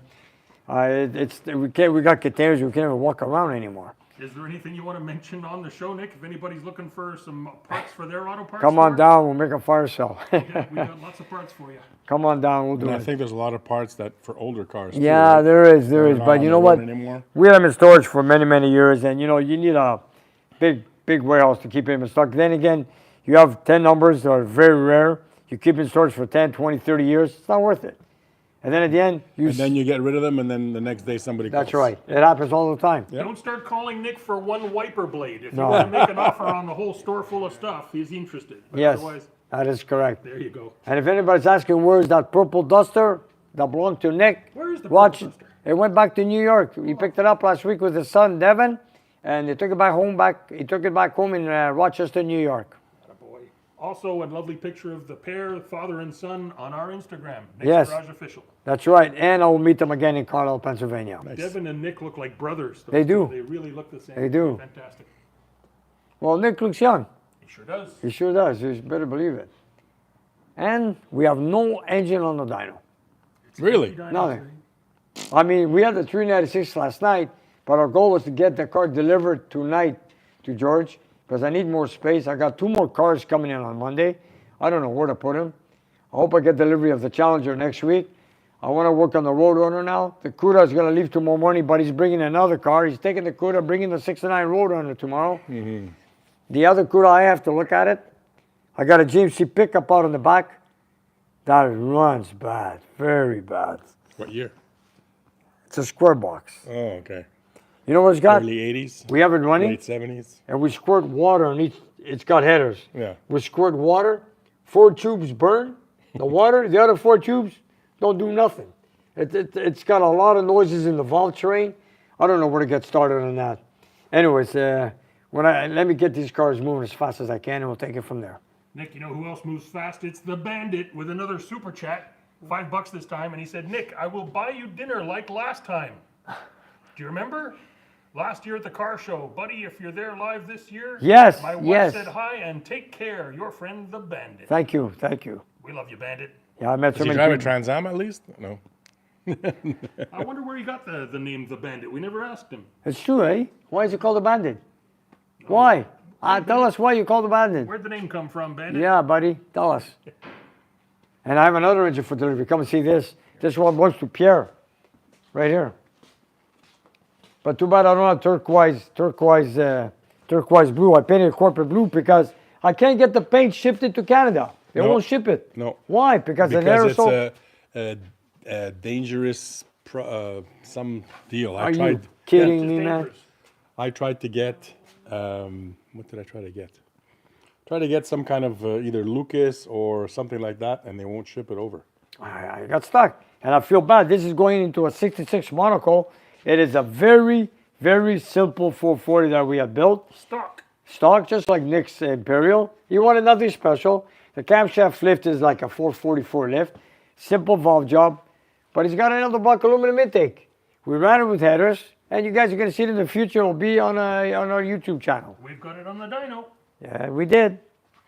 We got containers. We can't even walk around anymore. Is there anything you want to mention on the show, Nick? If anybody's looking for some parts for their auto parts Come on store, down. We'll make a fire sale. We got lots of parts for you. Come on down. We'll do And I it. think there's a lot of parts that for older cars. too, Yeah, right? there is. They're not But on you the know road what? anymore. We had them in storage for many, many years, and you know, you need a big warehouse to keep them in stock. Then again, you have 10 numbers that are very rare. You keep in storage for 10, 20, 30 years. It's not worth it. And then at the end, And then you get rid of them, and then the next day somebody calls. that's right. It happens all the time. Yeah. Don't start calling Nick for one wiper blade. If No. you want to make an offer on the whole store full of stuff, he's interested. But Yes, otherwise, that is correct. there you go. And if anybody's asking where's that purple duster that belonged to Nick, Where is the watch purple it. duster? It went back to New York. He picked it up last week with his son Devin, and they took it back home. He took it back home in Rochester, New York. Attaboy. Also, a lovely picture of the pair, father and son, on our Instagram. Nick's Yes. Garage Official. That's right. And I will meet them again in Carlisle, Pennsylvania. Devin and Nick look like brothers. though. They do. They really look the same. They do. Fantastic. Well, Nick looks young. He sure does. He sure does. You better believe it. And we have no engine on the dyno. Really? Nothing. I mean, we had the 396 last night, but our goal was to get the car delivered tonight to George because I need more space. I got 2 more cars coming in on Monday. I don't know where to put them. I hope I get delivery of the Challenger next week. I want to work on the Roadrunner now. The Cuda is going to leave tomorrow morning, but he's bringing another car. He's taking the Cuda, bringing the 69 Roadrunner tomorrow. The other Cuda, I have to look at it. I got a GMC pickup out in the back. That runs bad, very bad. What year? It's a square box. Oh, okay. You know what it's got? Early 80s, We have it running, late 70s. and we squirt water on each. It's got headers. Yeah. We squirt water. 4 tubes burn. The water, the other 4 tubes don't do nothing. It's got a lot of noises in the valve train. I don't know where to get started on that. Anyways, let me get these cars moving as fast as I can, and we'll take it from there. Nick, you know who else moves fast? It's the Bandit with another super chat. $5 this time, and he said, Nick, I will buy you dinner like last time. Do you remember? Last year at the car show. Buddy, if you're there live this year, Yes, my wife yes. said hi and take care. Your friend, the Bandit. Thank you, thank you. We love you, Bandit. Yeah, I met so Does he many drive a people. Trans Am at least? No. I wonder where he got the name the Bandit. We never asked him. It's true, eh? Why is it called a bandit? Why? Tell us why you called a bandit. Where'd the name come from, Bandit? Yeah, buddy, tell us. And I have another engine for delivery. Come and see this. This one belongs to Pierre, right here. But too bad I don't have turquoise blue. I painted it corporate blue because I can't get the paint shipped to Canada. They No. won't ship it. No. Why? Because the Because aerosol. it's a dangerous some deal. Are you kidding me, man? Dangerous. I tried to get, what did I try to get? Try to get some kind of either Lucas or something like that, and they won't ship it over. I got stuck, and I feel bad. This is going into a 66 Monaco. It is a very, very simple 440 that we have built. Stock, just like Nick's Imperial. He wanted nothing special. The camshaft lift is like a 444 lift. Simple valve job, but he's got an block aluminum intake. We ran it with headers. And you guys are going to see it in the future. It'll be on our YouTube channel. We've got it on the dyno. Yeah, we did.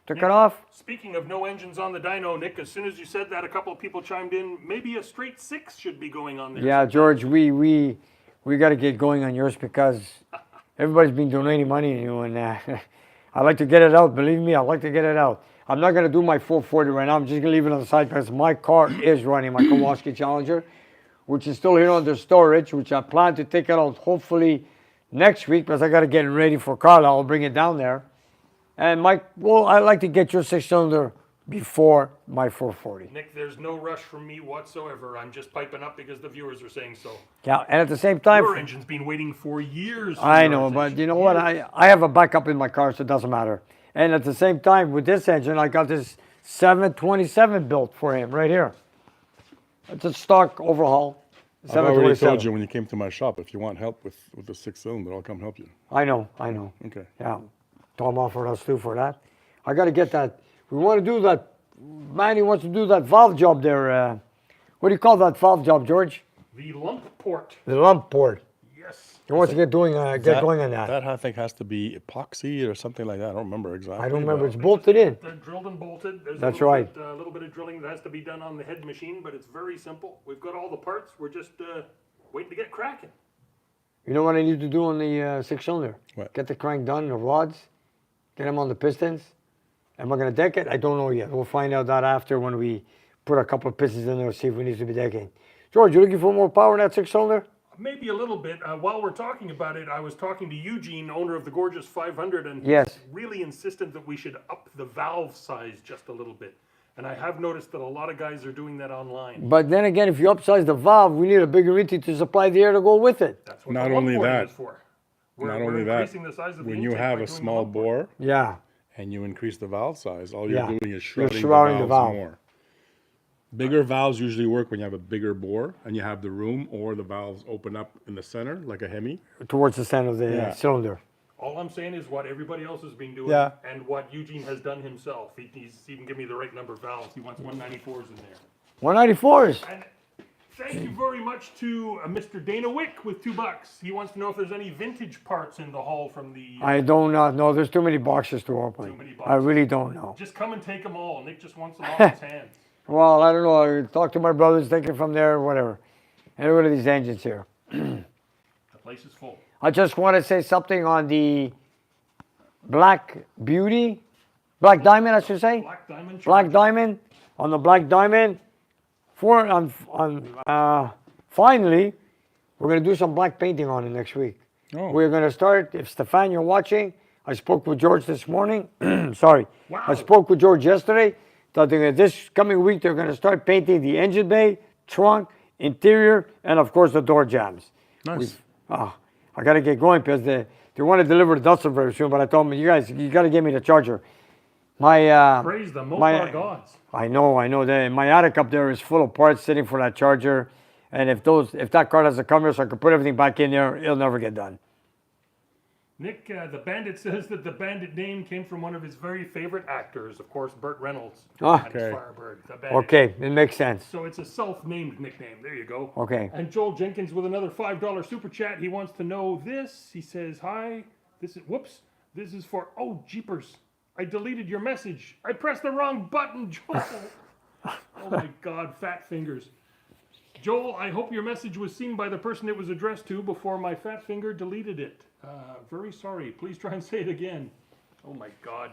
Took it off. Speaking of no engines on the dyno, Nick, as soon as you said that, a couple of people chimed in. Maybe a straight 6 should be going on there. Yeah, George, we got to get going on yours because everybody's been donating money to you, and I like to get it out. Believe me, I like to get it out. I'm not going to do my 440 right now. I'm just going to leave it on the side because my car is running, my Kowalski Challenger, which is still here under storage, which I plan to take it out hopefully next week because I got to get it ready for Carla. I'll bring it down there. And I like to get your 6-cylinder before my 440. Nick, there's no rush from me whatsoever. I'm just piping up because the viewers are saying so. Yeah, and at the same time, Your engine's been waiting for years. I know, but you know what? I have a backup in my car, so it doesn't matter. And at the same time, with this engine, I got this 727 built for him right here. It's a stock overhaul. I've already 727. told you when you came to my shop, if you want help with the 6-cylinder, I'll come help you. I know. Okay. Yeah, Tom offered us too for that. I got to get that. We want to do that. Manny wants to do that valve job there. What do you call that valve job, George? The lump port. The lump port. Yes. He wants to get going on that. That I think has to be epoxy or something like that. I don't remember exactly. I don't remember. but- It's bolted in. They're drilled and bolted. There's That's a little right. a little bit of drilling that has to be done on the head machine, but it's very simple. We've got all the parts. We're just waiting to get cracking. You know what I need to do on the 6-cylinder? What? Get the crank done, the rods, get them on the pistons. Am I going to deck it? I don't know yet. We'll find out that after when we put a couple of pistons in there, see if we need to be decking. George, you looking for more power in that 6-cylinder? Maybe a little bit. While we're talking about it, I was talking to Eugene, owner of the Gorgeous 500, and Yes. he's really insistent that we should up the valve size just a little bit. And I have noticed that a lot of guys are doing that online. But then again, if you upsize the valve, we need a bigger intake to supply the air to go with it. That's what Not the only lump port that. is for. Not We're only that, increasing the size of the when you intake have by a doing the small lump port. bore Yeah. and you increase the valve size, all you're Yeah. doing is You're shrouding, shrouding the the valves valve. more. Bigger valves usually work when you have a bigger bore and you have the room, or the valves open up in the center like a Hemi. Towards the center of the Yeah. cylinder. All I'm saying is what everybody else has been doing Yeah. and what Eugene has done himself. He's even given me the right number of valves. He wants 194s in there. 194s. And thank you very much to Mr. Dana Wick with $2. He wants to know if there's any vintage parts in the haul from the. I don't know. There's too many boxes to open. Too many I boxes. really don't know. Just come and take them all. Nick just wants them off his hands. Well, I don't know. I talk to my brothers, take it from there, whatever. And look at these engines here. The place is full. I just want to say something on the Black Beauty, Black Diamond, I should say. Black Diamond. Black Charger. Diamond. On the Black Diamond, finally, we're going to do some black painting on it next week. Oh. We're going to start, if Stefan, you're watching, I spoke with George this morning. Sorry. Wow. I spoke with George yesterday. That this coming week, they're going to start painting the engine bay, trunk, interior, and of course the door jambs. Nice. I got to get going because they want to deliver the Dustin very soon, but I told them, you guys, you got to give me the charger. My Praise the my- Mopar gods. I know. My attic up there is full of parts sitting for that charger, and if that car has a cover, so I can put everything back in there, it'll never get done. Nick, the Bandit says that the Bandit name came from one of his very favorite actors, of course, Burt Reynolds. Ah. And his Okay. Firebird, the Bandit. Okay, it makes sense. So it's a self-named nickname. There you go. Okay. And Joel Jenkins with another $5 super chat. He wants to know this. He says, "Hi, this is for jeepers. I deleted your message. I pressed the wrong button, Joel." Oh my God, fat fingers. Joel, I hope your message was seen by the person it was addressed to before my fat finger deleted it. Very sorry. Please try and say it again. Oh my God.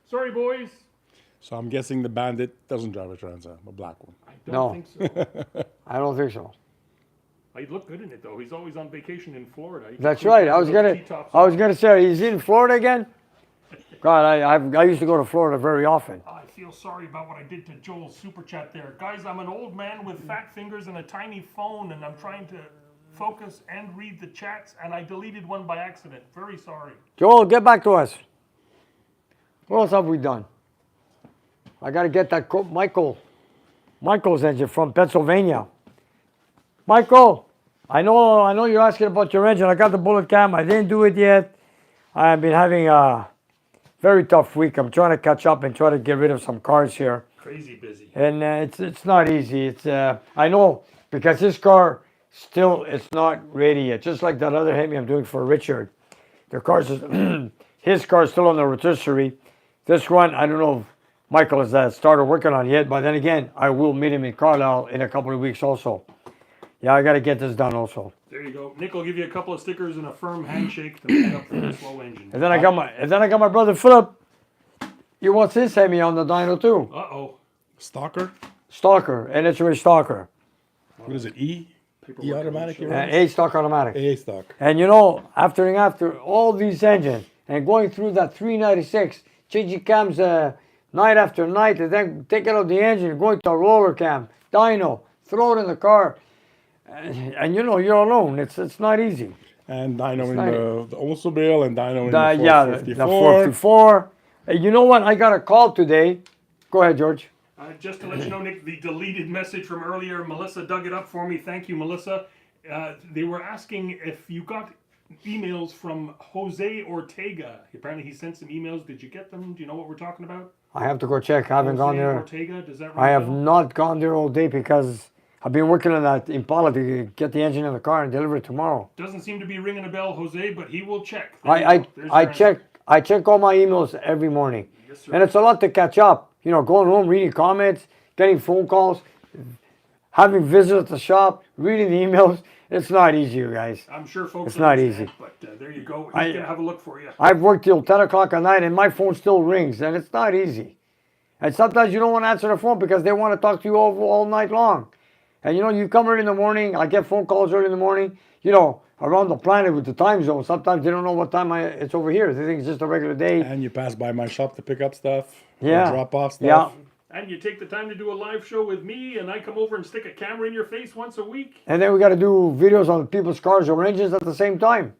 Sorry, boys. So I'm guessing the Bandit doesn't drive a Trans Am, a black one. I don't No. think so. I don't think so. He'd look good in it though. He's always on vacation in Florida. He That's can right. cruise I was down those gonna T-tops. say, he's in Florida again. God, I used to go to Florida very often. I feel sorry about what I did to Joel's super chat there. Guys, I'm an old man with fat fingers and a tiny phone, and I'm trying to focus and read the chats, and I deleted one by accident. Very sorry. Joel, get back to us. What else have we done? I got to get that Michael's engine from Pennsylvania. Michael, I know you're asking about your engine. I got the bullet cam. I didn't do it yet. I've been having a very tough week. I'm trying to catch up and try to get rid of some cars here. Crazy busy. And it's not easy. I know because this car Still, it's not ready yet. Just like that other Hemi I'm doing for Richard. The car's his car's still on the rotisserie. This one, I don't know if Michael has started working on it yet, but then again, I will meet him in Carlisle in a couple of weeks also. Yeah, I got to get this done also. There you go. Nick will give you a couple of stickers and a firm handshake to make up for the slow engine. And then I got my brother Philip. He wants his Hemi on the dyno too. Uh-oh. Stalker? Stalker, and it's a Stalker. What is it? E automatic? A stock automatic. A stock. And you know, after all these engines and going through that 396, changing cams night after night, and then taking out the engine, going to a roller cam, dyno, throw it in the car, and you know, you're alone. It's not easy. And dyno in the Oldsmobile and dyno in the 454. The 454. Hey, you know what? I got a call today. Go ahead, George. Just to let you know, Nick, the deleted message from earlier, Melissa dug it up for me. Thank you, Melissa. They were asking if you got emails from Jose Ortega. Apparently he sent some emails. Did you get them? Do you know what we're talking about? I have to go check. I haven't gone there. Ortega, does that ring I a have bell? not gone there all day because I've been working on that Impala to get the engine in the car and deliver it tomorrow. Doesn't seem to be ringing a bell, Jose, but he will check. I check all my emails every morning. Yes, sir. And it's a lot to catch up. You know, going home, reading comments, getting phone calls, having visits at the shop, reading the emails. It's not easy, you guys. I'm sure folks It's not understand, easy. But there you go. He's going to have a look for you. I've worked till 10 o'clock at night and my phone still rings, and it's not easy. And sometimes you don't want to answer the phone because they want to talk to you all night long. And you know, you come early in the morning, I get phone calls early in the morning, you know, around the planet with the time zone. Sometimes they don't know what time it's over here. They think it's just a regular day. And you pass by my shop to pick up stuff. Yeah. Drop off stuff. Yeah. And you take the time to do a live show with me, and I come over and stick a camera in your face once a week. And then we got to do videos on people's cars or engines at the same time.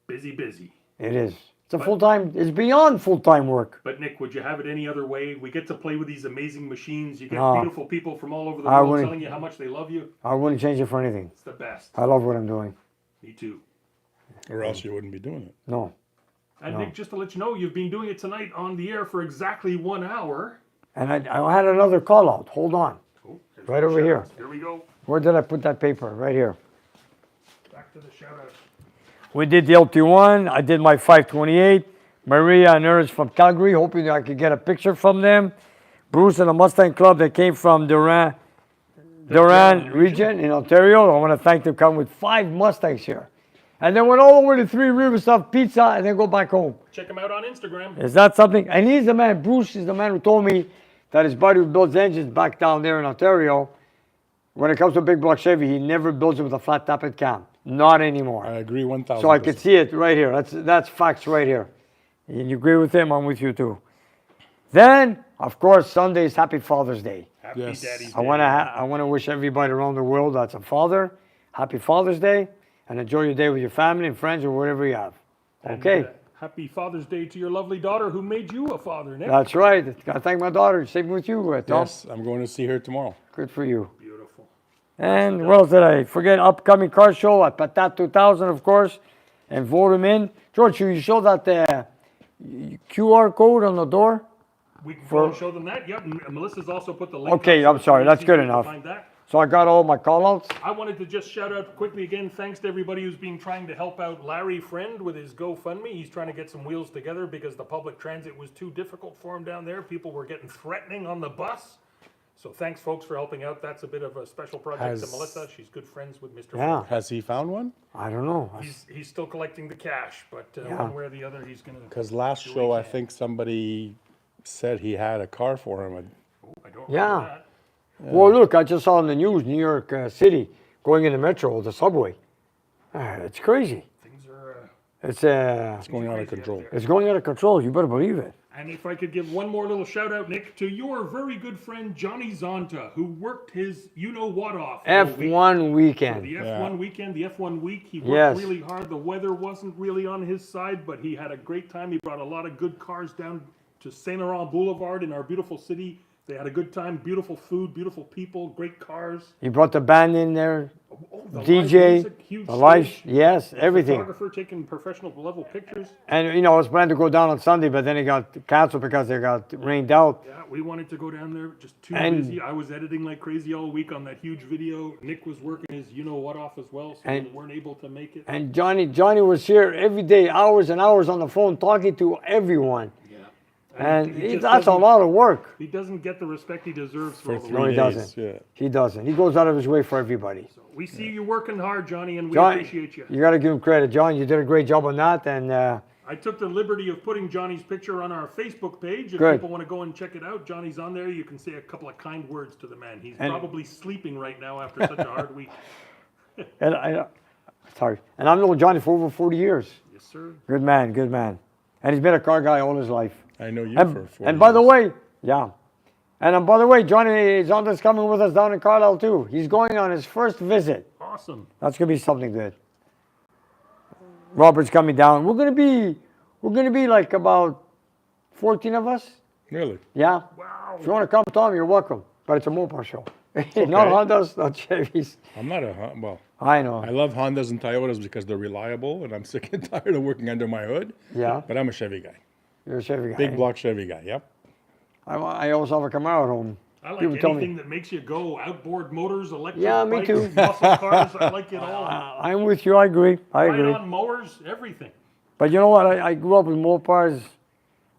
Busy, busy. It is. It's a full-time, it's beyond full-time work. But Nick, would you have it any other way? We get to play with these amazing machines. You get No. beautiful people from all over the I world wouldn't- telling you how much they love you. I wouldn't change it for anything. It's the best. I love what I'm doing. Me too. Or else you wouldn't be doing it. No. And Nick, just to let you know, you've been doing it tonight on the air for exactly 1 hour. And I had another call out. Hold on. Oh, there's Right the over here. shout-outs. Here we go. Where did I put that paper? Right here. Back to the shout-out. We did the LT1. I did my 528. Maria and Ernest from Calgary, hoping I could get a picture from them. Bruce and the Mustang Club that came from Durand region in Ontario. I want to thank them, come with 5 Mustangs here. And then went all over to 3 Rivers of Pizza and then go back home. Check him out on Instagram. Is that something? And he's the man, Bruce is the man who told me that his buddy who builds engines back down there in Ontario, when it comes to a big block Chevy, he never builds it with a flat tappet cam. Not anymore. I agree 1,000%. So I could see it right here. That's facts right here. And you agree with him, I'm with you too. Then, of course, Sunday is Happy Father's Day. Happy Yes. Daddy's I Day. want to wish everybody around the world that's a father, Happy Father's Day, and enjoy your day with your family and friends or whatever you have. Okay, And, happy Father's Day to your lovely daughter who made you a father, Nick. that's right. Got to thank my daughter. Same with you, Tom. Yes, I'm going to see her tomorrow. Good for you. Beautiful. And what else did I forget? Upcoming car show at Patat 2000, of course, and vote him in. George, you show that QR code on the door? We can go and show them that. Yep. And Melissa's also put the link. Okay, up, I'm sorry. That's you good can enough. Find that. So I got all my call-outs. I wanted to just shout out quickly again, thanks to everybody who's been trying to help out Larry Friend with his GoFundMe. He's trying to get some wheels together because the public transit was too difficult for him down there. People were getting threatening on the bus. So thanks, folks, for helping out. That's a bit of a special project to Melissa. She's good friends with Mr. Yeah. Friend. Has he found one? I don't know. He's still collecting the cash, but Yeah. one way or the other, he's going to... Because last show, I think somebody said he had a car for him. I don't Yeah. remember that. Well, look, I just saw in the news, New York City, going in the metro, the subway. It's crazy. Things are... It's Going out of control. it's going out of control. You better believe it. And if I could give one more little shout out, Nick, to your very good friend Johnny Zonta, who worked his you-know-what off. all week. F1 weekend. The F1 weekend, the F1 week, he worked Yes. really hard. The weather wasn't really on his side, but he had a great time. He brought a lot of good cars down to Saint Laurent Boulevard in our beautiful city They had a good time. Beautiful food, beautiful people, great cars. He brought the band in there, Oh, the live DJ, music, huge the live, stage. yes, everything. Photographer taking professional level pictures. And, you know, it was planned to go down on Sunday, but then it got canceled because it got rained out. Yeah, we wanted to go down there, just too And- busy. I was editing like crazy all week on that huge video. Nick was working his you-know-what off as well, so And- we weren't able to make it. And Johnny was here every day, hours and hours on the phone, talking to everyone. Yeah. And he just that's a doesn't- lot of work. He doesn't get the respect he deserves For all the 3 work. he days. doesn't. Yeah. He doesn't. He goes out of his way for everybody. We see you working hard, Johnny, and we John, appreciate you. you got to give him credit. John, you did a great job on that. And I took the liberty of putting Johnny's picture on our Facebook page. If Good. people want to go and check it out, Johnny's on there. You can say a couple of kind words to the man. He's And- probably sleeping right now after such a hard week. and and I've known Johnny for over 40 years. Yes, sir. Good man, good man. And he's been a car guy all his life. I know you And, for 4 and by the years. way, yeah. And by the way, Johnny is on this coming with us down in Carlisle too. He's going on his first visit. Awesome. That's gonna be something good. Robert's coming down. We're gonna be like about 14 of us. Really? Yeah. Wow. If you want to come, Tom, you're welcome. But it's a Mopar show. Not Hondas, not Chevys. I'm not a well. I know. I love Hondas and Toyotas because they're reliable, and I'm sick and tired of working under my hood. Yeah. But I'm a Chevy guy. You're a Chevy guy. Big block Chevy guy. Yep. I also have a Camaro at home. I like People tell me- anything that makes you go. Outboard motors, electric Yeah, me bikes, too. muscle cars. I like it all. I'm with you. I agree. I Ride agree. on mowers, everything. But you know what? I grew up with Mopars.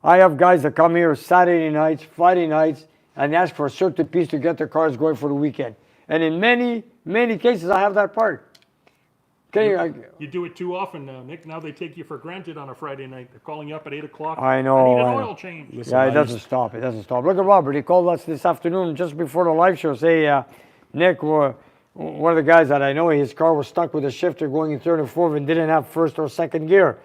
I have guys that come here Saturday nights, Friday nights, and ask for a certain piece to get their cars going for the weekend. And in many cases, I have that part. Okay, You do it too often now, Nick. Now they take you for granted on a Friday night. They're calling you up at 8 o'clock. I know, I need an I know. oil change. Listen, yeah, I it doesn't used- stop. It doesn't stop. Look at Robert. He called us this afternoon just before the live show. Say, Nick, one of the guys that I know, his car was stuck with a shifter going in third and fourth and didn't have first or second gear.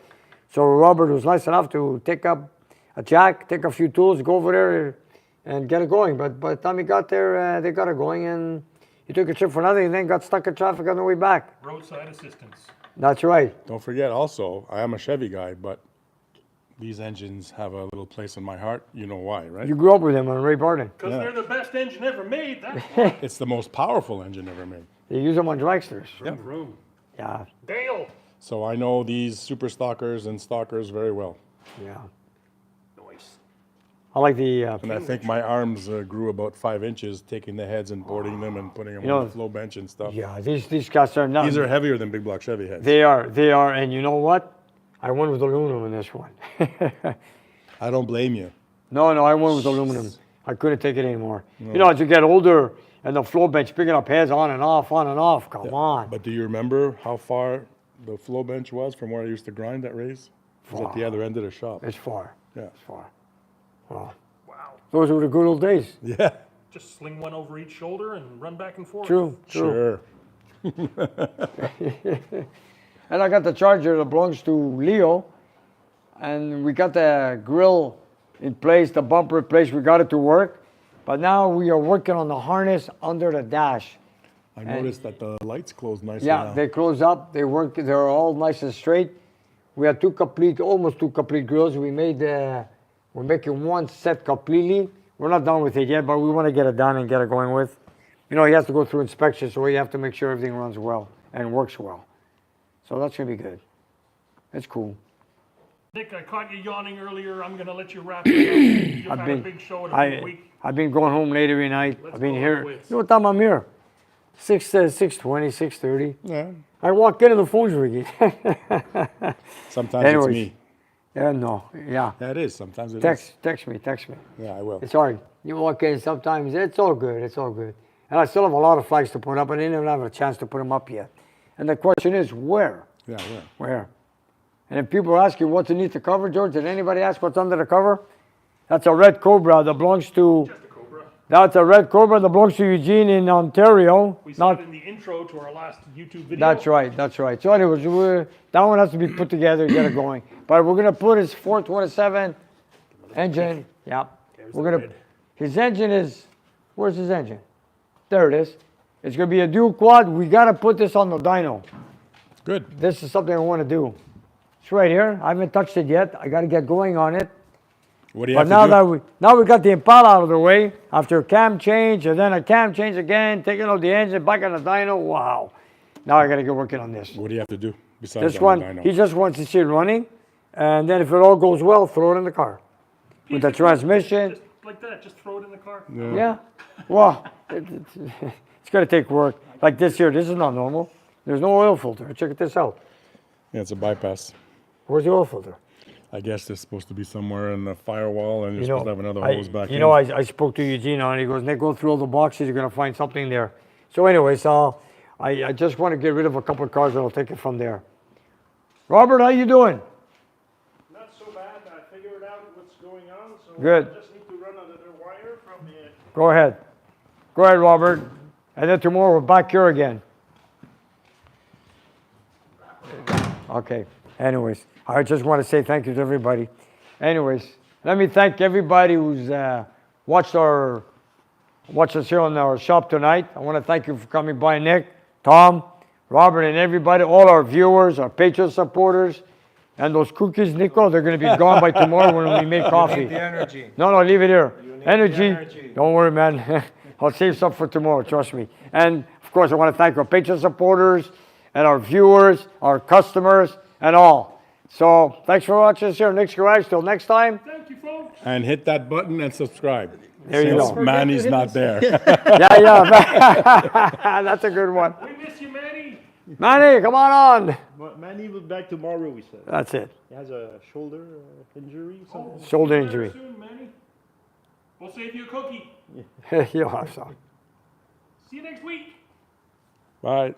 So Robert was nice enough to take up a jack, take a few tools, go over there and get it going. But by the time he got there, they got it going, and he took a trip for nothing and then got stuck in traffic on the way back. Roadside assistance. That's right. Don't forget also, I am a Chevy guy, but these engines have a little place in my heart. You know why, right? You grew up with him on Ray Barton. Because Yeah. they're the best engine ever made. That's why. It's the most powerful engine ever made. They use them on dragsters. Vroom. Yeah, Dale. So I know these super stockers and stalkers very well. yeah. Nice. I like the And I think my arms grew about 5 inches, taking the heads and boarding them and putting them You know, on the flow bench and stuff. yeah. These guys are not. These are heavier than big block Chevy heads. They are, and you know what? I went with aluminum in this one. I don't blame you. No, I went with aluminum. I couldn't take it anymore. You know, as you get older, and the floor bench picking up heads on and off. Come on. But do you remember how far the flow bench was from where I used to grind at Ray's? It was at the other end of the shop. It's far. Yeah. It's far. Wow. Wow. Those were the good old days. Yeah. Just sling one over each shoulder and run back and forth. True. Sure. And I got the Charger that belongs to Leo, and we got the grill in place, the bumper in place. We got it to work, but now we are working on the harness under the dash. I noticed that the lights closed nicely Yeah, now. they close up. They work. They're all nice and straight. We had almost two complete grills. We're making one set completely. We're not done with it yet, but we want to get it done and get it going with. You know, he has to go through inspection, so we have to make sure everything runs well and works well. So that's gonna be good. It's cool. Nick, I caught you yawning earlier. I'm going to let you wrap it up. You've had a big show in a big week. I've been going home late every night. Let's I've been go here. with- You know what time I'm here? 6:20, 6:30. Yeah. I walk in and the phone's ringing. Sometimes Anyways. it's me. Yeah, no, yeah. Yeah, it is. Sometimes it is. Text me. Yeah, I will. It's hard. You walk in sometimes, it's all good. And I still have a lot of flags to put up, and I didn't even have a chance to put them up yet. And the question is, where? Yeah, yeah. Where? And if people ask you what's underneath the cover, George, did anybody ask what's under the cover? That's a red Cobra that belongs to, Just a Cobra. that's a red Cobra that belongs to Eugene in Ontario. We saw Not, it in the intro to our last YouTube video. that's right. So anyways, that one has to be put together, get it going. But we're gonna put his 427 engine, yeah. We're gonna, his engine is, where's his engine? There it is. It's gonna be a dual quad. We gotta put this on the dyno. Good. This is something I want to do. It's right here. I haven't touched it yet. I got to get going on it. What do you But have to do? now we got the Impala out of the way, after a cam change, and then a cam change again, taking out the engine, back on the dyno, wow. Now I gotta get working on this. What do you have to do besides This on the one, dyno? he just wants to see it running, and then if it all goes well, throw it in the car. With the transmission, Just like that, just throw it in the car. yeah. Well, it's gonna take work. Like this here, this is not normal. There's no oil filter. Check this out. Yeah, it's a bypass. Where's the oil filter? I guess there's supposed to be somewhere in the firewall, and you're You supposed to know, have another I, hose back you in. know, I spoke to Eugene and he goes, Nick, go through all the boxes, you're gonna find something there. So anyways, I just want to get rid of a couple of cars and I'll take it from there. Robert, how you doing? Not so bad. I figured out what's going on. So Good. I just need to run another wire from the. Go ahead. Go ahead, Robert. And then tomorrow we're back here again. Okay. Anyways, I just want to say thank you to everybody. Anyways, let me thank everybody who's watched us here on our shop tonight. I want to thank you for coming by, Nick, Tom, Robert, and everybody, all our viewers, our Patreon supporters, and those cookies, Nico, they're going to be gone by tomorrow when we make coffee. The energy. No, leave it here. need Energy. the energy. Don't worry, man. I'll save some for tomorrow, trust me. And of course, I want to thank our Patreon supporters and our viewers, our customers, and all. So thanks for watching us here, Nick's Garage. Till next time. Thank you, folks. And hit that button and subscribe. There you Since go. Manny's not there. Yeah. That's a good one. We miss you, Manny. Manny, come on. But Manny will be back tomorrow. We said That's it. he has a shoulder injury. Something. Shoulder Better injury. soon, Manny. We'll save you a cookie. You'll have some. See you next week. Bye.